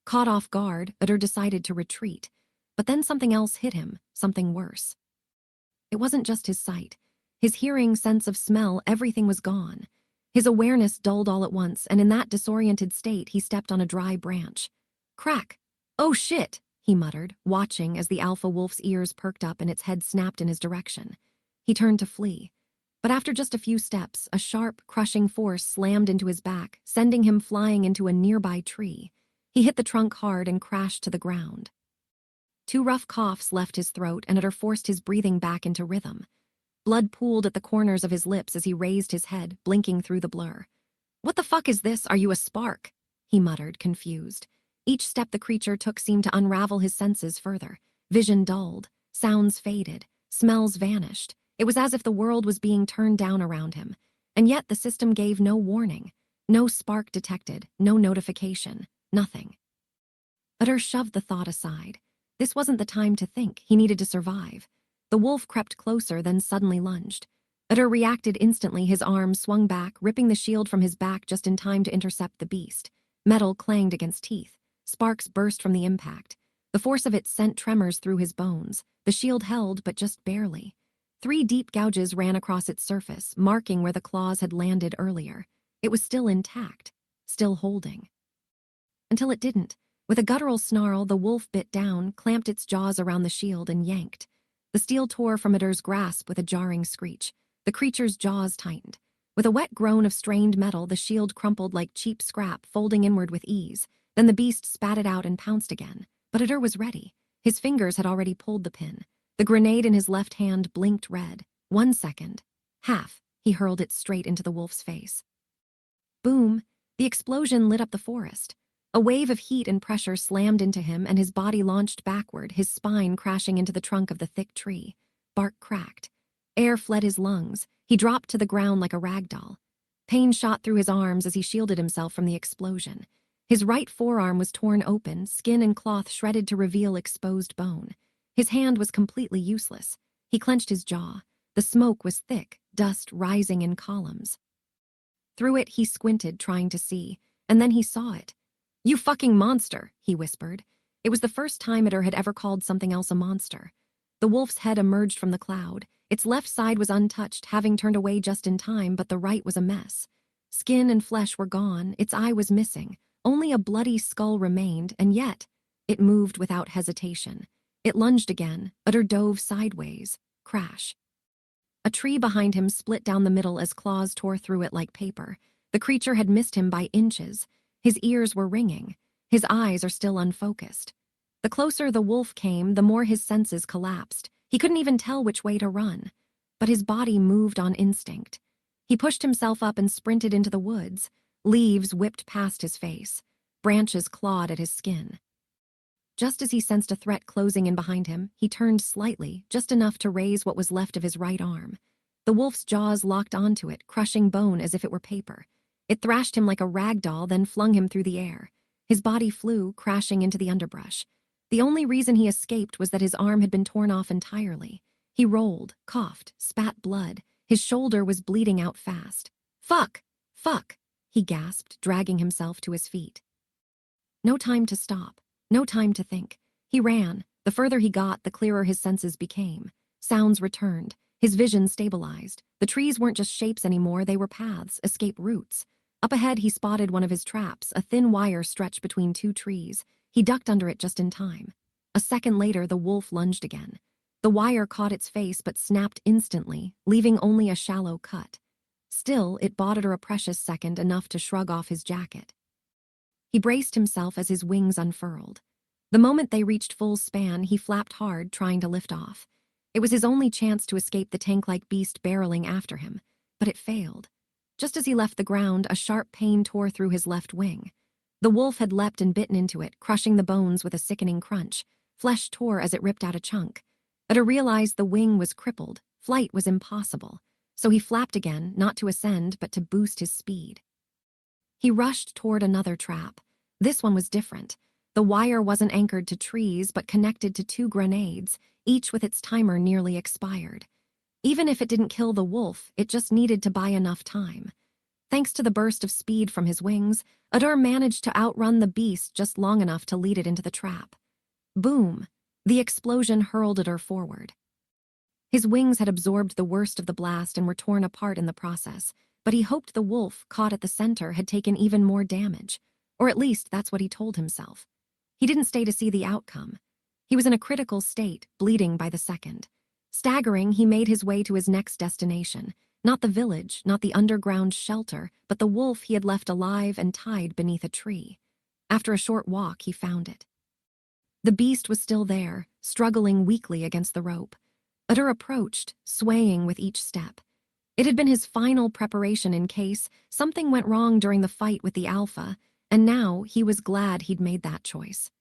Caught off guard, Utter decided to retreat. But then something else hit him, something worse. It wasn't just his sight. His hearing, sense of smell, everything was gone. His awareness dulled all at once, and in that disoriented state, he stepped on a dry branch. Crack! Oh shit! He muttered, watching as the alpha wolf's ears perked up and its head snapped in his direction. He turned to flee. But after just a few steps, a sharp, crushing force slammed into his back, sending him flying into a nearby tree. He hit the trunk hard and crashed to the ground. 2 rough coughs left his throat, and Utter forced his breathing back into rhythm. Blood pooled at the corners of his lips as he raised his head, blinking through the blur. "What the fuck is this? Are you a spark?" he muttered, confused. Each step the creature took seemed to unravel his senses further. Vision dulled, sounds faded, smells vanished. It was as if the world was being turned down around him. And yet the system gave no warning. No spark detected, no notification, nothing. Utter shoved the thought aside. This wasn't the time to think, he needed to survive. The wolf crept closer, then suddenly lunged. Utter reacted instantly. His arm swung back, ripping the shield from his back just in time to intercept the beast. Metal clanged against teeth. Sparks burst from the impact. The force of it sent tremors through his bones. The shield held, but just barely. 3 deep gouges ran across its surface, marking where the claws had landed earlier. It was still intact, still holding. Until it didn't. With a guttural snarl, the wolf bit down, clamped its jaws around the shield, and yanked. The steel tore from Utter's grasp with a jarring screech. The creature's jaws tightened. With a wet groan of strained metal, the shield crumpled like cheap scrap, folding inward with ease. Then the beast spat it out and pounced again. But Utter was ready. His fingers had already pulled the pin. The grenade in his left hand blinked red. 1 second. Half. He hurled it straight into the wolf's face. Boom! The explosion lit up the forest. A wave of heat and pressure slammed into him, and his body launched backward, his spine crashing into the trunk of the thick tree. Bark cracked. Air fled his lungs. He dropped to the ground like a rag doll. Pain shot through his arms as he shielded himself from the explosion. His right forearm was torn open, skin and cloth shredded to reveal exposed bone. His hand was completely useless. He clenched his jaw. The smoke was thick, dust rising in columns. Through it, he squinted, trying to see, and then he saw it. "You fucking monster," he whispered. It was the first time Utter had ever called something else a monster. The wolf's head emerged from the cloud. Its left side was untouched, having turned away just in time, but the right was a mess. Skin and flesh were gone, its eye was missing. Only a bloody skull remained, and yet it moved without hesitation. It lunged again. Utter dove sideways. Crash. A tree behind him split down the middle as claws tore through it like paper. The creature had missed him by inches. His ears were ringing. His eyes are still unfocused. The closer the wolf came, the more his senses collapsed. He couldn't even tell which way to run. But his body moved on instinct. He pushed himself up and sprinted into the woods. Leaves whipped past his face. Branches clawed at his skin. Just as he sensed a threat closing in behind him, he turned slightly, just enough to raise what was left of his right arm. The wolf's jaws locked onto it, crushing bone as if it were paper. It thrashed him like a rag doll, then flung him through the air. His body flew, crashing into the underbrush. The only reason he escaped was that his arm had been torn off entirely. He rolled, coughed, spat blood. His shoulder was bleeding out fast. "Fuck! Fuck!" he gasped, dragging himself to his feet. No time to stop. No time to think. He ran. The further he got, the clearer his senses became. Sounds returned. His vision stabilized. The trees weren't just shapes anymore, they were paths, escape routes. Up ahead, he spotted one of his traps, a thin wire stretched between 2 trees. He ducked under it just in time. A second later, the wolf lunged again. The wire caught its face but snapped instantly, leaving only a shallow cut. Still, it bought Utter a precious second, enough to shrug off his jacket. He braced himself as his wings unfurled. The moment they reached full span, he flapped hard, trying to lift off. It was his only chance to escape the tank-like beast barreling after him, but it failed. Just as he left the ground, a sharp pain tore through his left wing. The wolf had leapt and bitten into it, crushing the bones with a sickening crunch. Flesh tore as it ripped out a chunk. Utter realized the wing was crippled. Flight was impossible. So he flapped again, not to ascend, but to boost his speed. He rushed toward another trap. This one was different. The wire wasn't anchored to trees, but connected to 2 grenades, each with its timer nearly expired. Even if it didn't kill the wolf, it just needed to buy enough time. Thanks to the burst of speed from his wings, Utter managed to outrun the beast just long enough to lead it into the trap. Boom! The explosion hurled Utter forward. His wings had absorbed the worst of the blast and were torn apart in the process, but he hoped the wolf, caught at the center, had taken even more damage. Or at least that's what he told himself. He didn't stay to see the outcome. He was in a critical state, bleeding by the second. Staggering, he made his way to his next destination. Not the village, not the underground shelter, but the wolf he had left alive and tied beneath a tree. After a short walk, he found it. The beast was still there, struggling weakly against the rope. Utter approached, swaying with each step. It had been his final preparation in case something went wrong during the fight with the Alpha, and now he was glad he'd made that choice.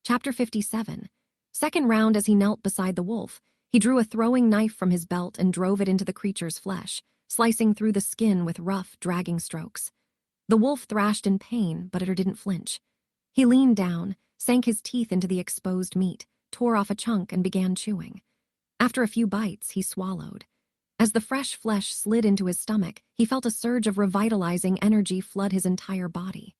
Chapter 57. Second round. As he knelt beside the wolf, he drew a throwing knife from his belt and drove it into the creature's flesh, slicing through the skin with rough, dragging strokes. The wolf thrashed in pain, but Utter didn't flinch. He leaned down, sank his teeth into the exposed meat, tore off a chunk, and began chewing. After a few bites, he swallowed. As the fresh flesh slid into his stomach, he felt a surge of revitalizing energy flood his entire body.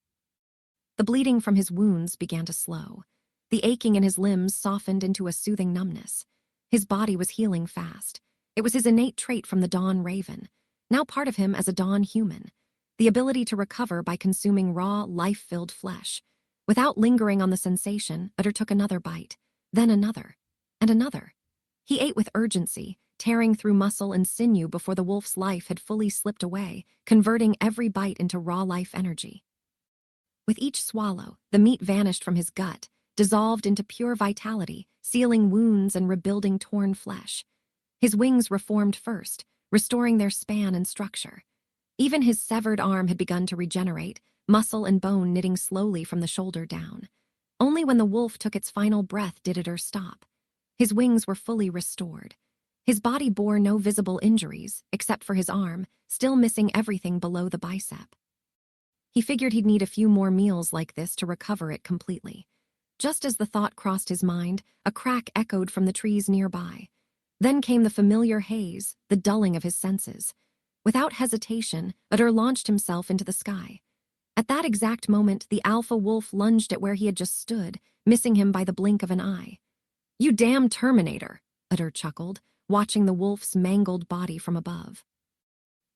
The bleeding from his wounds began to slow. The aching in his limbs softened into a soothing numbness. His body was healing fast. It was his innate trait from the Dawn Raven, now part of him as a Dawn human, the ability to recover by consuming raw, life-filled flesh. Without lingering on the sensation, Utter took another bite, then another, and another. He ate with urgency, tearing through muscle and sinew before the wolf's life had fully slipped away, converting every bite into raw life energy. With each swallow, the meat vanished from his gut, dissolved into pure vitality, sealing wounds and rebuilding torn flesh. His wings reformed first, restoring their span and structure. Even his severed arm had begun to regenerate, muscle and bone knitting slowly from the shoulder down. Only when the wolf took its final breath did Utter stop. His wings were fully restored. His body bore no visible injuries, except for his arm, still missing everything below the bicep. He figured he'd need a few more meals like this to recover it completely. Just as the thought crossed his mind, a crack echoed from the trees nearby. Then came the familiar haze, the dulling of his senses. Without hesitation, Utter launched himself into the sky. At that exact moment, the alpha wolf lunged at where he had just stood, missing him by the blink of an eye. "You damn Terminator," Utter chuckled, watching the wolf's mangled body from above.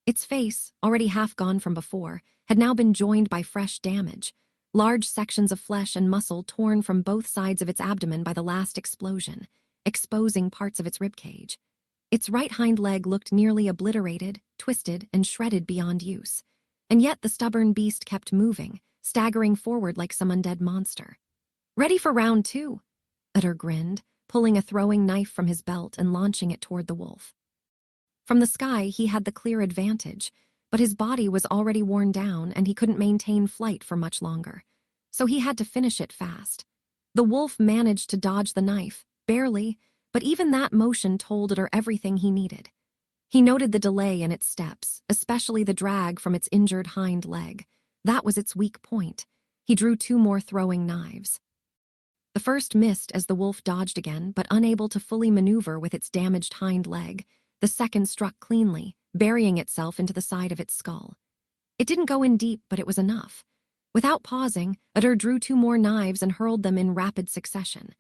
Its face, already half gone from before, had now been joined by fresh damage. Large sections of flesh and muscle torn from both sides of its abdomen by the last explosion, exposing parts of its ribcage. Its right hind leg looked nearly obliterated, twisted, and shredded beyond use. And yet the stubborn beast kept moving, staggering forward like some undead monster. "Ready for round 2, Utter grinned, pulling a throwing knife from his belt and launching it toward the wolf. From the sky, he had the clear advantage, but his body was already worn down and he couldn't maintain flight for much longer. So he had to finish it fast. The wolf managed to dodge the knife, barely, but even that motion told Utter everything he needed. He noted the delay in its steps, especially the drag from its injured hind leg. That was its weak point. He drew 2 more throwing knives. The first missed as the wolf dodged again, but unable to fully maneuver with its damaged hind leg. The second struck cleanly, burying itself into the side of its skull. It didn't go in deep, but it was enough. Without pausing, Utter drew 2 more knives and hurled them in rapid succession.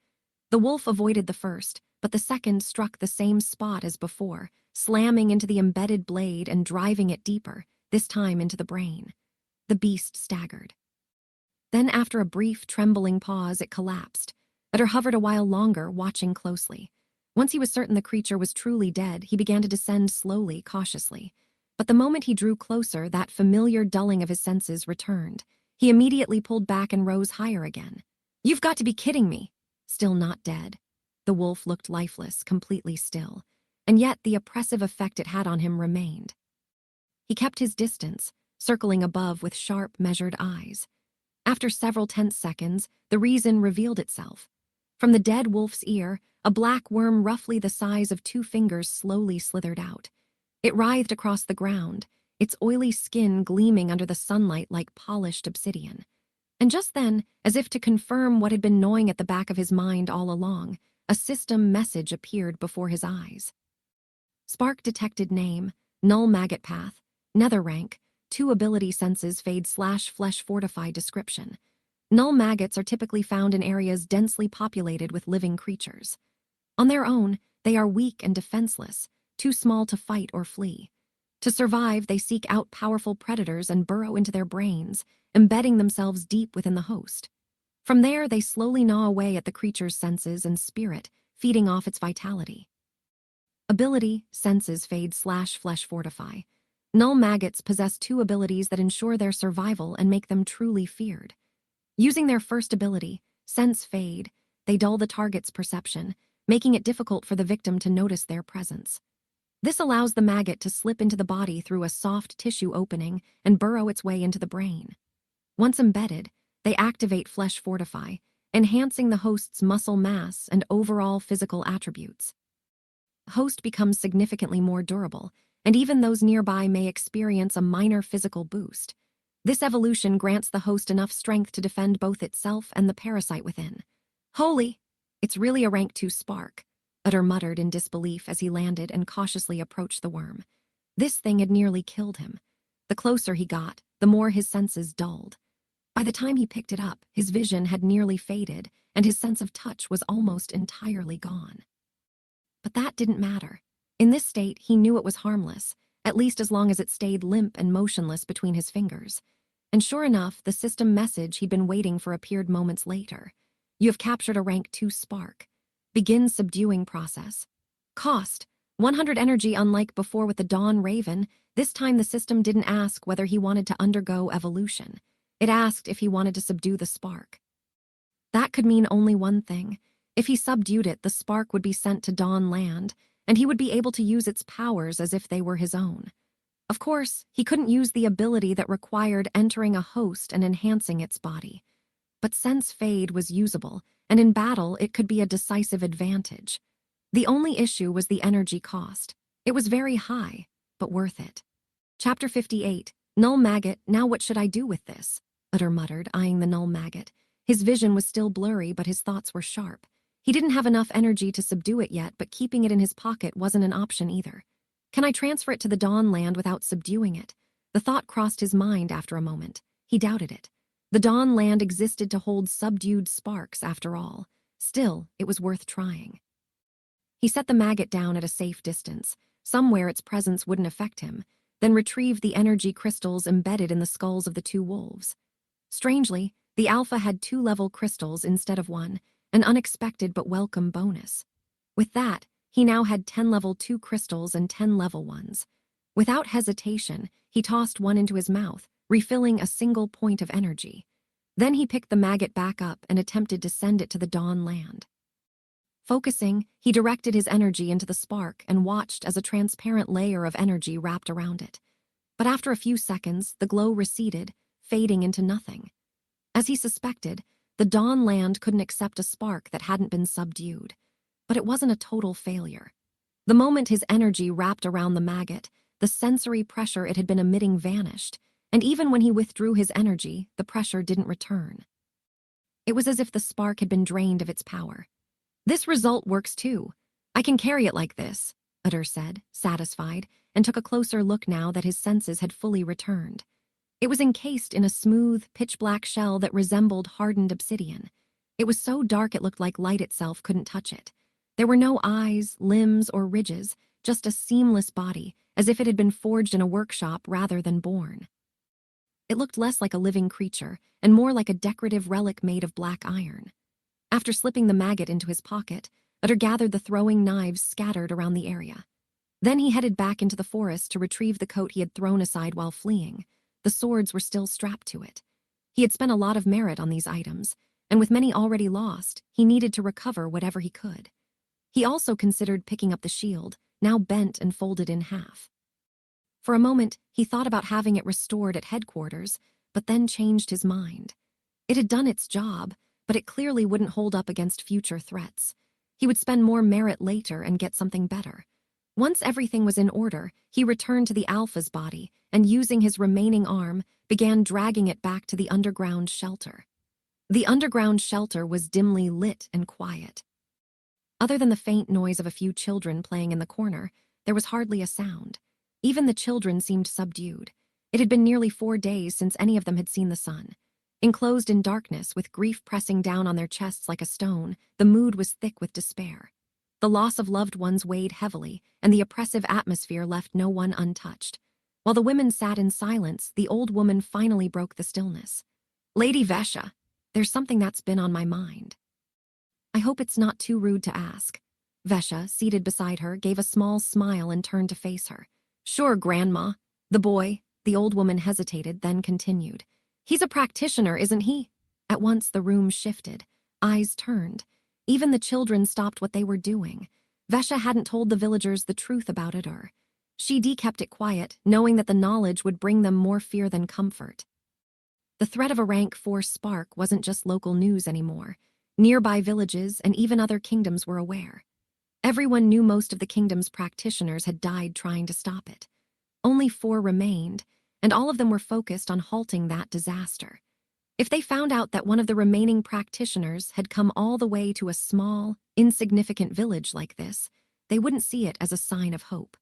The wolf avoided the first, but the second struck the same spot as before, slamming into the embedded blade and driving it deeper, this time into the brain. The beast staggered. Then, after a brief, trembling pause, it collapsed. Utter hovered a while longer, watching closely. Once he was certain the creature was truly dead, he began to descend slowly, cautiously. But the moment he drew closer, that familiar dulling of his senses returned. He immediately pulled back and rose higher again. "You've got to be kidding me!" Still not dead. The wolf looked lifeless, completely still. And yet the oppressive effect it had on him remained. He kept his distance, circling above with sharp, measured eyes. After several tense seconds, the reason revealed itself. From the dead wolf's ear, a black worm roughly the size of 2 fingers slowly slithered out. It writhed across the ground, its oily skin gleaming under the sunlight like polished obsidian. And just then, as if to confirm what had been gnawing at the back of his mind all along, a system message appeared before his eyes. Spark detected name, null maggot path, nether rank, 2 ability senses fade/flesh fortify description. Null maggots are typically found in areas densely populated with living creatures. On their own, they are weak and defenseless, too small to fight or flee. To survive, they seek out powerful predators and burrow into their brains, embedding themselves deep within the host. From there, they slowly gnaw away at the creature's senses and spirit, feeding off its vitality. Ability, senses fade/flesh fortify. Null maggots possess 2 abilities that ensure their survival and make them truly feared. Using their first ability, sense fade, they dull the target's perception, making it difficult for the victim to notice their presence. This allows the maggot to slip into the body through a soft tissue opening and burrow its way into the brain. Once embedded, they activate flesh fortify, enhancing the host's muscle mass and overall physical attributes. The host becomes significantly more durable, and even those nearby may experience a minor physical boost. This evolution grants the host enough strength to defend both itself and the parasite within. Holy! It's really a rank 2 spark, Utter muttered in disbelief as he landed and cautiously approached the worm. This thing had nearly killed him. The closer he got, the more his senses dulled. By the time he picked it up, his vision had nearly faded, and his sense of touch was almost entirely gone. But that didn't matter. In this state, he knew it was harmless, at least as long as it stayed limp and motionless between his fingers. And sure enough, the system message he'd been waiting for appeared moments later. You have captured a rank 2 spark. Begin subduing process. Cost: 100 energy. Unlike before with the Dawn Raven, this time the system didn't ask whether he wanted to undergo evolution. It asked if he wanted to subdue the spark. That could mean only one thing. If he subdued it, the spark would be sent to Dawn Land, and he would be able to use its powers as if they were his own. Of course, he couldn't use the ability that required entering a host and enhancing its body. But Sense Fade was usable, and in battle it could be a decisive advantage. The only issue was the energy cost. It was very high, but worth it. Chapter 58, Null Maggot. Now what should I do with this? Utter muttered, eyeing the null maggot. His vision was still blurry, but his thoughts were sharp. He didn't have enough energy to subdue it yet, but keeping it in his pocket wasn't an option either. Can I transfer it to the Dawn Land without subduing it? The thought crossed his mind after a moment. He doubted it. The Dawn Land existed to hold subdued sparks after all. Still, it was worth trying. He set the maggot down at a safe distance, somewhere its presence wouldn't affect him, then retrieved the energy crystals embedded in the skulls of the 2 wolves. Strangely, the Alpha had 2-level crystals instead of 1, an unexpected but welcome bonus. With that, he now had 10 level 2 crystals and 10 level 1s. Without hesitation, he tossed one into his mouth, refilling a single point of energy. Then he picked the maggot back up and attempted to send it to the Dawn Land. Focusing, he directed his energy into the spark and watched as a transparent layer of energy wrapped around it. But after a few seconds, the glow receded, fading into nothing. As he suspected, the Dawn Land couldn't accept a spark that hadn't been subdued. But it wasn't a total failure. The moment his energy wrapped around the maggot, the sensory pressure it had been emitting vanished, and even when he withdrew his energy, the pressure didn't return. It was as if the spark had been drained of its power. This result works too. I can carry it like this, Utter said, satisfied, and took a closer look now that his senses had fully returned. It was encased in a smooth, pitch-black shell that resembled hardened obsidian. It was so dark it looked like light itself couldn't touch it. There were no eyes, limbs, or ridges, just a seamless body, as if it had been forged in a workshop rather than born. It looked less like a living creature, and more like a decorative relic made of black iron. After slipping the maggot into his pocket, Utter gathered the throwing knives scattered around the area. Then he headed back into the forest to retrieve the coat he had thrown aside while fleeing. The swords were still strapped to it. He had spent a lot of merit on these items, and with many already lost, he needed to recover whatever he could. He also considered picking up the shield, now bent and folded in half. For a moment, he thought about having it restored at headquarters, but then changed his mind. It had done its job, but it clearly wouldn't hold up against future threats. He would spend more merit later and get something better. Once everything was in order, he returned to the Alpha's body and, using his remaining arm, began dragging it back to the underground shelter. The underground shelter was dimly lit and quiet. Other than the faint noise of a few children playing in the corner, there was hardly a sound. Even the children seemed subdued. It had been nearly 4 days since any of them had seen the sun. Enclosed in darkness, with grief pressing down on their chests like a stone, the mood was thick with despair. The loss of loved ones weighed heavily, and the oppressive atmosphere left no one untouched. While the women sat in silence, the old woman finally broke the stillness. "Lady Vesha, there's something that's been on my mind." "I hope it's not too rude to ask." Vesha, seated beside her, gave a small smile and turned to face her. "Sure, Grandma." The boy, the old woman hesitated, then continued. "He's a practitioner, isn't he?" At once the room shifted. Eyes turned. Even the children stopped what they were doing. Vesha hadn't told the villagers the truth about it, or she kept it quiet, knowing that the knowledge would bring them more fear than comfort. The threat of a rank 4 spark wasn't just local news anymore. Nearby villages and even other kingdoms were aware. Everyone knew most of the kingdom's practitioners had died trying to stop it. Only 4 remained, and all of them were focused on halting that disaster. If they found out that one of the remaining practitioners had come all the way to a small, insignificant village like this, they wouldn't see it as a sign of hope.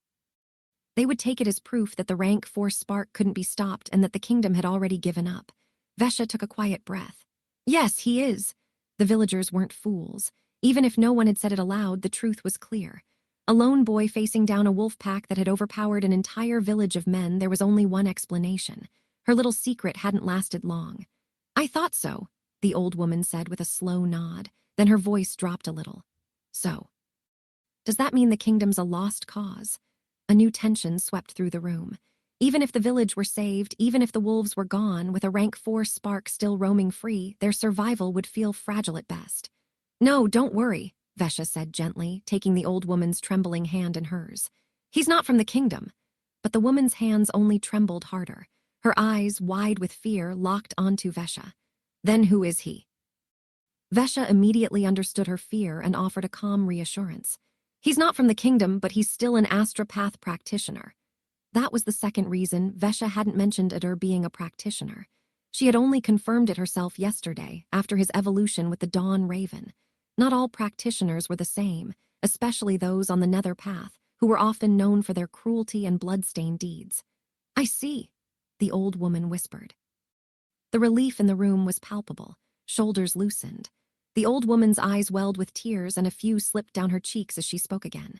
They would take it as proof that the rank 4 spark couldn't be stopped and that the kingdom had already given up. Vesha took a quiet breath. Yes, he is. The villagers weren't fools. Even if no one had said it aloud, the truth was clear. A lone boy facing down a wolf pack that had overpowered an entire village of men, there was only one explanation. Her little secret hadn't lasted long. I thought so, the old woman said with a slow nod. Then her voice dropped a little. So, does that mean the kingdom's a lost cause? A new tension swept through the room. Even if the village were saved, even if the wolves were gone, with a rank 4 spark still roaming free, their survival would feel fragile at best. No, don't worry, Vesha said gently, taking the old woman's trembling hand in hers. He's not from the kingdom. But the woman's hands only trembled harder. Her eyes, wide with fear, locked onto Vesha. Then who is he? Vesha immediately understood her fear and offered a calm reassurance. He's not from the kingdom, but he's still an astropath practitioner. That was the second reason Vesha hadn't mentioned Adur being a practitioner. She had only confirmed it herself yesterday, after his evolution with the Dawn Raven. Not all practitioners were the same, especially those on the Nether Path, who were often known for their cruelty and bloodstained deeds. I see, the old woman whispered. The relief in the room was palpable. Shoulders loosened. The old woman's eyes welled with tears and a few slipped down her cheeks as she spoke again.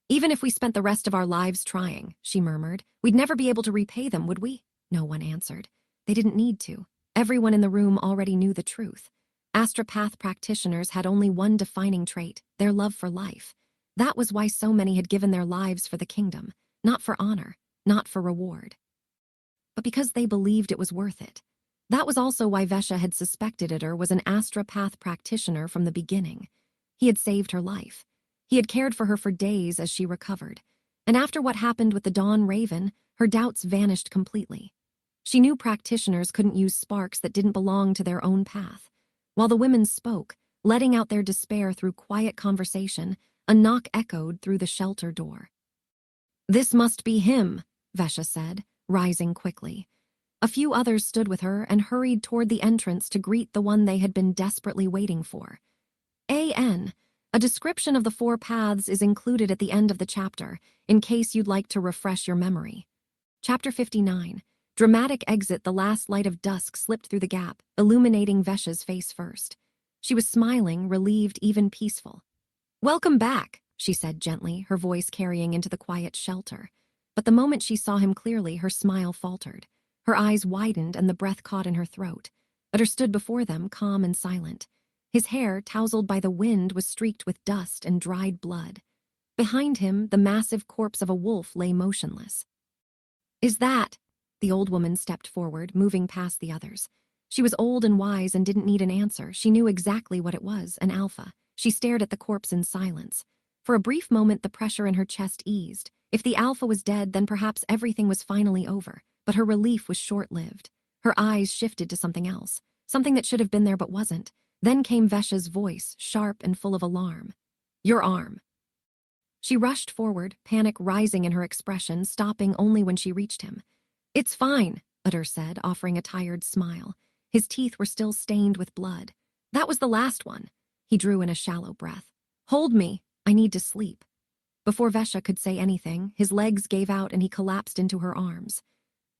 Even if we spent the rest of our lives trying, she murmured, we'd never be able to repay them, would we? No one answered. They didn't need to. Everyone in the room already knew the truth. Astropath practitioners had only one defining trait, their love for life. That was why so many had given their lives for the kingdom, not for honor, not for reward, but because they believed it was worth it. That was also why Vesha had suspected Adur was an astropath practitioner from the beginning. He had saved her life. He had cared for her for days as she recovered. And after what happened with the Dawn Raven, her doubts vanished completely. She knew practitioners couldn't use sparks that didn't belong to their own path. While the women spoke, letting out their despair through quiet conversation, a knock echoed through the shelter door. This must be him, Vesha said, rising quickly. A few others stood with her and hurried toward the entrance to greet the one they had been desperately waiting for. A description of the 4 paths is included at the end of the chapter, in case you'd like to refresh your memory. Chapter 59. Dramatic exit. The last light of dusk slipped through the gap, illuminating Vesha's face first. She was smiling, relieved, even peaceful. Welcome back, she said gently, her voice carrying into the quiet shelter. But the moment she saw him clearly, her smile faltered. Her eyes widened and the breath caught in her throat. Adur stood before them, calm and silent. His hair, tousled by the wind, was streaked with dust and dried blood. Behind him, the massive corpse of a wolf lay motionless. Is that? The old woman stepped forward, moving past the others. She was old and wise and didn't need an answer. She knew exactly what it was, an alpha. She stared at the corpse in silence. For a brief moment, the pressure in her chest eased. If the alpha was dead, then perhaps everything was finally over. But her relief was short-lived. Her eyes shifted to something else, something that should have been there but wasn't. Then came Vesha's voice, sharp and full of alarm. Your arm. She rushed forward, panic rising in her expression, stopping only when she reached him. It's fine, Adur said, offering a tired smile. His teeth were still stained with blood. That was the last one. He drew in a shallow breath. Hold me, I need to sleep. Before Vesha could say anything, his legs gave out and he collapsed into her arms.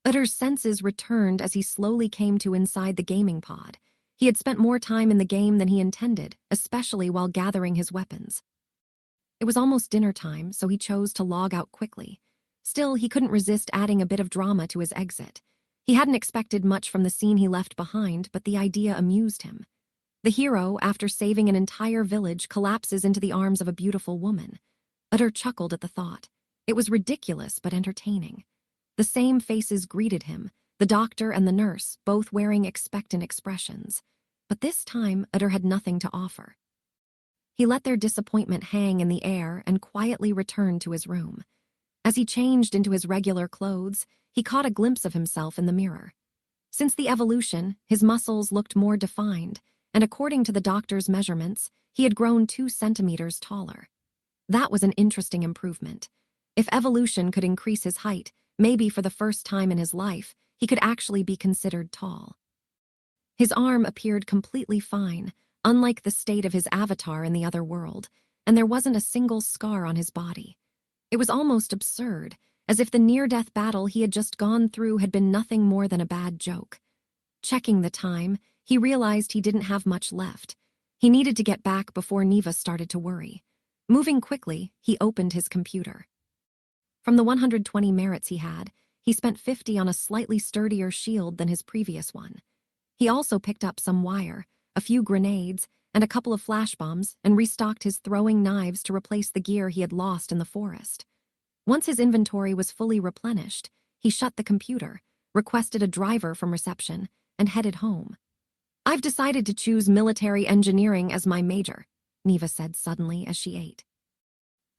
Udur's senses returned as he slowly came to inside the gaming pod. He had spent more time in the game than he intended, especially while gathering his weapons. It was almost dinner time, so he chose to log out quickly. Still, he couldn't resist adding a bit of drama to his exit. He hadn't expected much from the scene he left behind, but the idea amused him. The hero, after saving an entire village, collapses into the arms of a beautiful woman. Udur chuckled at the thought. It was ridiculous but entertaining. The same faces greeted him, the doctor and the nurse, both wearing expectant expressions. But this time, Udur had nothing to offer. He let their disappointment hang in the air and quietly returned to his room. As he changed into his regular clothes, he caught a glimpse of himself in the mirror. Since the evolution, his muscles looked more defined, and according to the doctor's measurements, he had grown 2 centimeters taller. That was an interesting improvement. If evolution could increase his height, maybe for the first time in his life, he could actually be considered tall. His arm appeared completely fine, unlike the state of his avatar in the other world, and there wasn't a single scar on his body. It was almost absurd, as if the near-death battle he had just gone through had been nothing more than a bad joke. Checking the time, he realized he didn't have much left. He needed to get back before Neva started to worry. Moving quickly, he opened his computer. From the 120 merits he had, he spent 50 on a slightly sturdier shield than his previous one. He also picked up some wire, a few grenades, and a couple of flash bombs, and restocked his throwing knives to replace the gear he had lost in the forest. Once his inventory was fully replenished, he shut the computer, requested a driver from reception, and headed home. "I've decided to choose military engineering as my major," Neva said suddenly as she ate.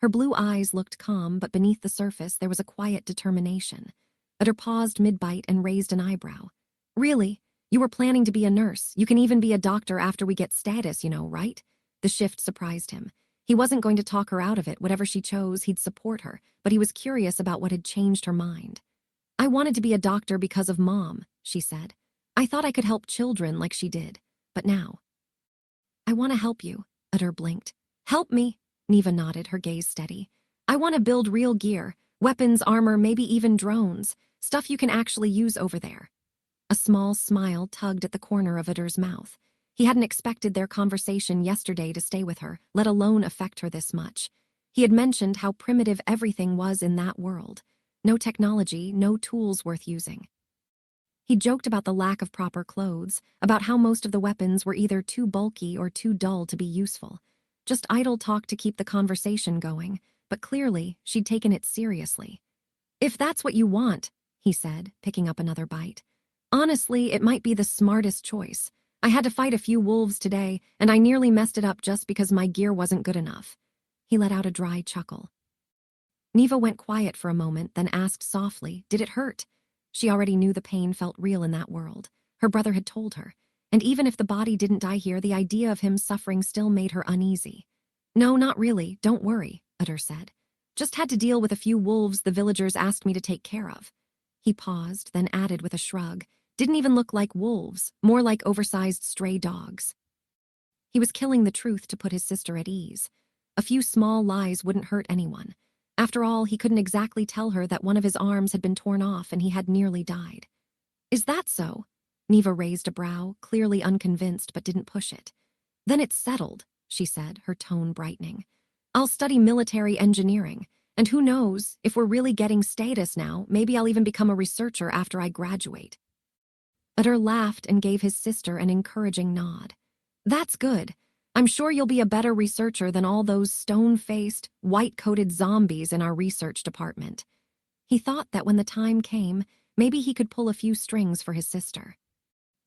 Her blue eyes looked calm, but beneath the surface there was a quiet determination. Utter paused mid-bite and raised an eyebrow. "Really? You were planning to be a nurse. You can even be a doctor after we get status, right?" The shift surprised him. He wasn't going to talk her out of it. Whatever she chose, he'd support her, but he was curious about what had changed her mind. "I wanted to be a doctor because of Mom," she said. "I thought I could help children like she did, but now." "I want to help you," Utter blinked. "Help me?" Neva nodded, her gaze steady. "I want to build real gear, weapons, armor, maybe even drones, stuff you can actually use over there." A small smile tugged at the corner of Utter's mouth. He hadn't expected their conversation yesterday to stay with her, let alone affect her this much. He had mentioned how primitive everything was in that world. No technology, no tools worth using. He joked about the lack of proper clothes, about how most of the weapons were either too bulky or too dull to be useful. Just idle talk to keep the conversation going, but clearly she'd taken it seriously. "If that's what you want," he said, picking up another bite. "Honestly, it might be the smartest choice. I had to fight a few wolves today, and I nearly messed it up just because my gear wasn't good enough." He let out a dry chuckle. Neva went quiet for a moment, then asked softly, "Did it hurt?" She already knew the pain felt real in that world. Her brother had told her. And even if the body didn't die here, the idea of him suffering still made her uneasy. "No, not really, don't worry," Utter said. "Just had to deal with a few wolves the villagers asked me to take care of." He paused, then added with a shrug, "Didn't even look like wolves, more like oversized stray dogs." He was killing the truth to put his sister at ease. A few small lies wouldn't hurt anyone. After all, he couldn't exactly tell her that one of his arms had been torn off and he had nearly died. "Is that so?" Neva raised a brow, clearly unconvinced but didn't push it. "Then it's settled," she said, her tone brightening. "I'll study military engineering, and who knows, if we're really getting status now, maybe I'll even become a researcher after I graduate." Utter laughed and gave his sister an encouraging nod. "That's good. I'm sure you'll be a better researcher than all those stone-faced, white-coated zombies in our research department." He thought that when the time came, maybe he could pull a few strings for his sister.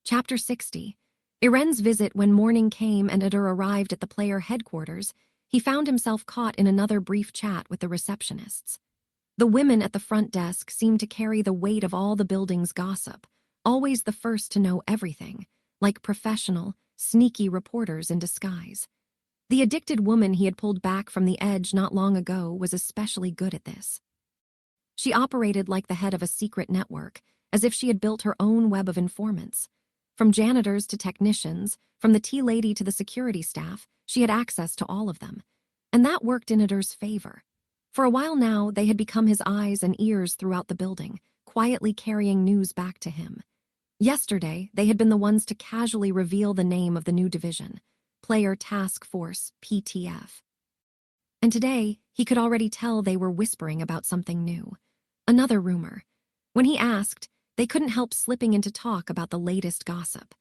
Chapter 60. Iren's visit. When morning came and Utter arrived at the player headquarters, he found himself caught in another brief chat with the receptionists. The women at the front desk seemed to carry the weight of all the building's gossip, always the first to know everything, like professional, sneaky reporters in disguise. The addicted woman he had pulled back from the edge not long ago was especially good at this. She operated like the head of a secret network, as if she had built her own web of informants. From janitors to technicians, from the tea lady to the security staff, she had access to all of them. And that worked in Utter's favor. For a while now, they had become his eyes and ears throughout the building, quietly carrying news back to him. Yesterday, they had been the ones to casually reveal the name of the new division, Player Task Force, PTF. And today, he could already tell they were whispering about something new. Another rumor. When he asked, they couldn't help slipping into talk about the latest gossip.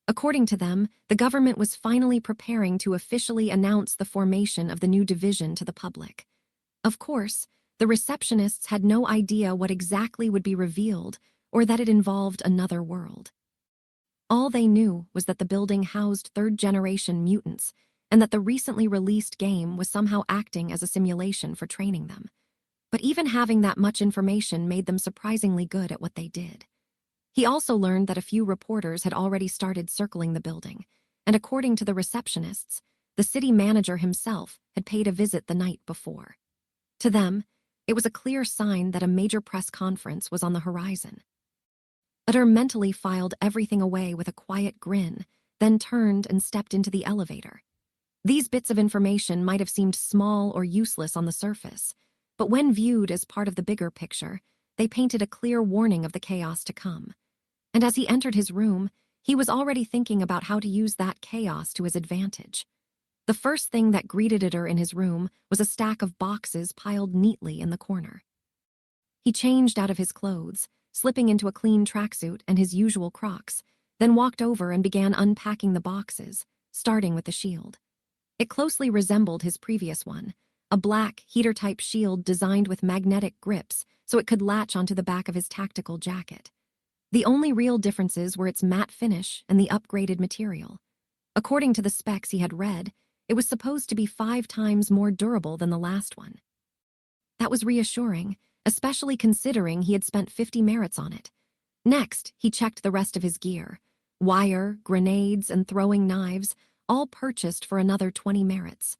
According to them, the government was finally preparing to officially announce the formation of the new division to the public. Of course, the receptionists had no idea what exactly would be revealed or that it involved another world. All they knew was that the building housed third-generation mutants and that the recently released game was somehow acting as a simulation for training them. But even having that much information made them surprisingly good at what they did. He also learned that a few reporters had already started circling the building, and according to the receptionists, the city manager himself had paid a visit the night before. To them, it was a clear sign that a major press conference was on the horizon. Utter mentally filed everything away with a quiet grin, then turned and stepped into the elevator. These bits of information might have seemed small or useless on the surface, but when viewed as part of the bigger picture, they painted a clear warning of the chaos to come. And as he entered his room, he was already thinking about how to use that chaos to his advantage. The first thing that greeted Utter in his room was a stack of boxes piled neatly in the corner. He changed out of his clothes, slipping into a clean tracksuit and his usual Crocs, then walked over and began unpacking the boxes, starting with the shield. It closely resembled his previous one, a black, heater-type shield designed with magnetic grips so it could latch onto the back of his tactical jacket. The only real differences were its matte finish and the upgraded material. According to the specs he had read, it was supposed to be 5 times more durable than the last one. That was reassuring, especially considering he had spent 50 merits on it. Next, he checked the rest of his gear: wire, grenades, and throwing knives, all purchased for another 20 merits.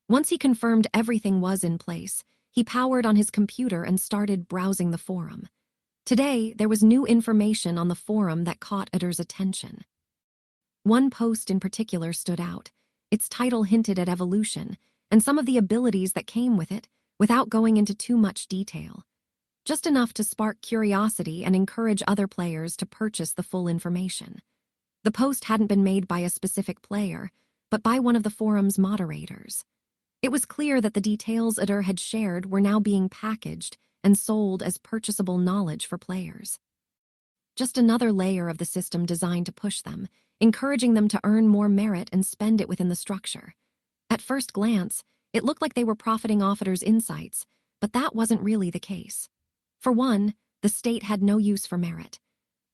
Once he confirmed everything was in place, he powered on his computer and started browsing the forum. Today, there was new information on the forum that caught Utter's attention. One post in particular stood out. Its title hinted at evolution, and some of the abilities that came with it, without going into too much detail. Just enough to spark curiosity and encourage other players to purchase the full information. The post hadn't been made by a specific player, but by one of the forum's moderators. It was clear that the details Utter had shared were now being packaged and sold as purchasable knowledge for players. Just another layer of the system designed to push them, encouraging them to earn more merit and spend it within the structure. At first glance, it looked like they were profiting off Utter's insights, but that wasn't really the case. For one, the state had no use for merit.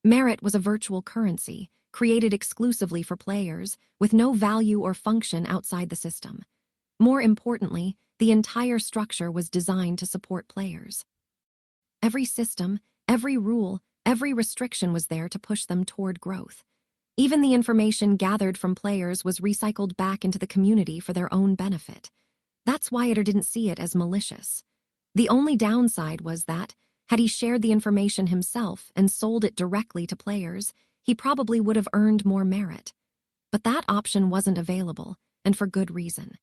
Merit was a virtual currency, created exclusively for players, with no value or function outside the system. More importantly, the entire structure was designed to support players. Every system, every rule, every restriction was there to push them toward growth. Even the information gathered from players was recycled back into the community for their own benefit. That's why Utter didn't see it as malicious. The only downside was that, had he shared the information himself and sold it directly to players, he probably would have earned more merit. But that option wasn't available, and for good reason.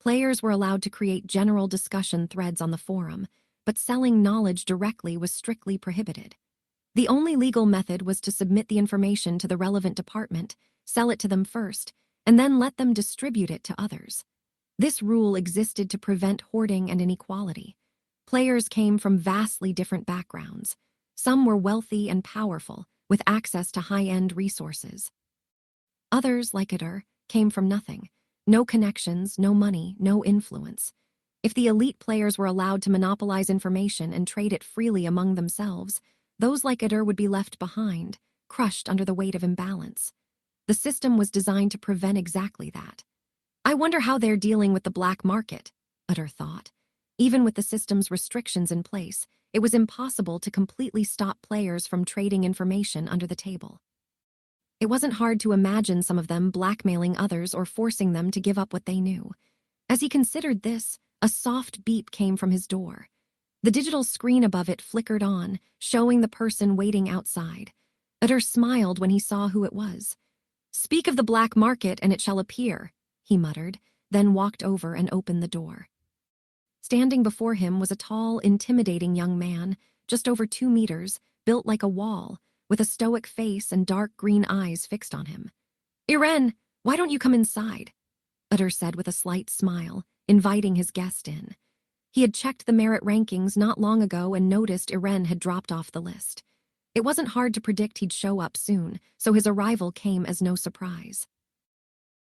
Players were allowed to create general discussion threads on the forum, but selling knowledge directly was strictly prohibited. The only legal method was to submit the information to the relevant department, sell it to them first, and then let them distribute it to others. This rule existed to prevent hoarding and inequality. Players came from vastly different backgrounds. Some were wealthy and powerful, with access to high-end resources. Others, like Utter, came from nothing. No connections, no money, no influence. If the elite players were allowed to monopolize information and trade it freely among themselves, those like Utter would be left behind, crushed under the weight of imbalance. The system was designed to prevent exactly that. I wonder how they're dealing with the black market, Utter thought. Even with the system's restrictions in place, it was impossible to completely stop players from trading information under the table. It wasn't hard to imagine some of them blackmailing others or forcing them to give up what they knew. As he considered this, a soft beep came from his door. The digital screen above it flickered on, showing the person waiting outside. Utter smiled when he saw who it was. "Speak of the black market and it shall appear," he muttered, then walked over and opened the door. Standing before him was a tall, intimidating young man, just over 2 meters, built like a wall, with a stoic face and dark green eyes fixed on him. "Irene, why don't you come inside?" Utter said with a slight smile, inviting his guest in. He had checked the merit rankings not long ago and noticed Irene had dropped off the list. It wasn't hard to predict he'd show up soon, so his arrival came as no surprise.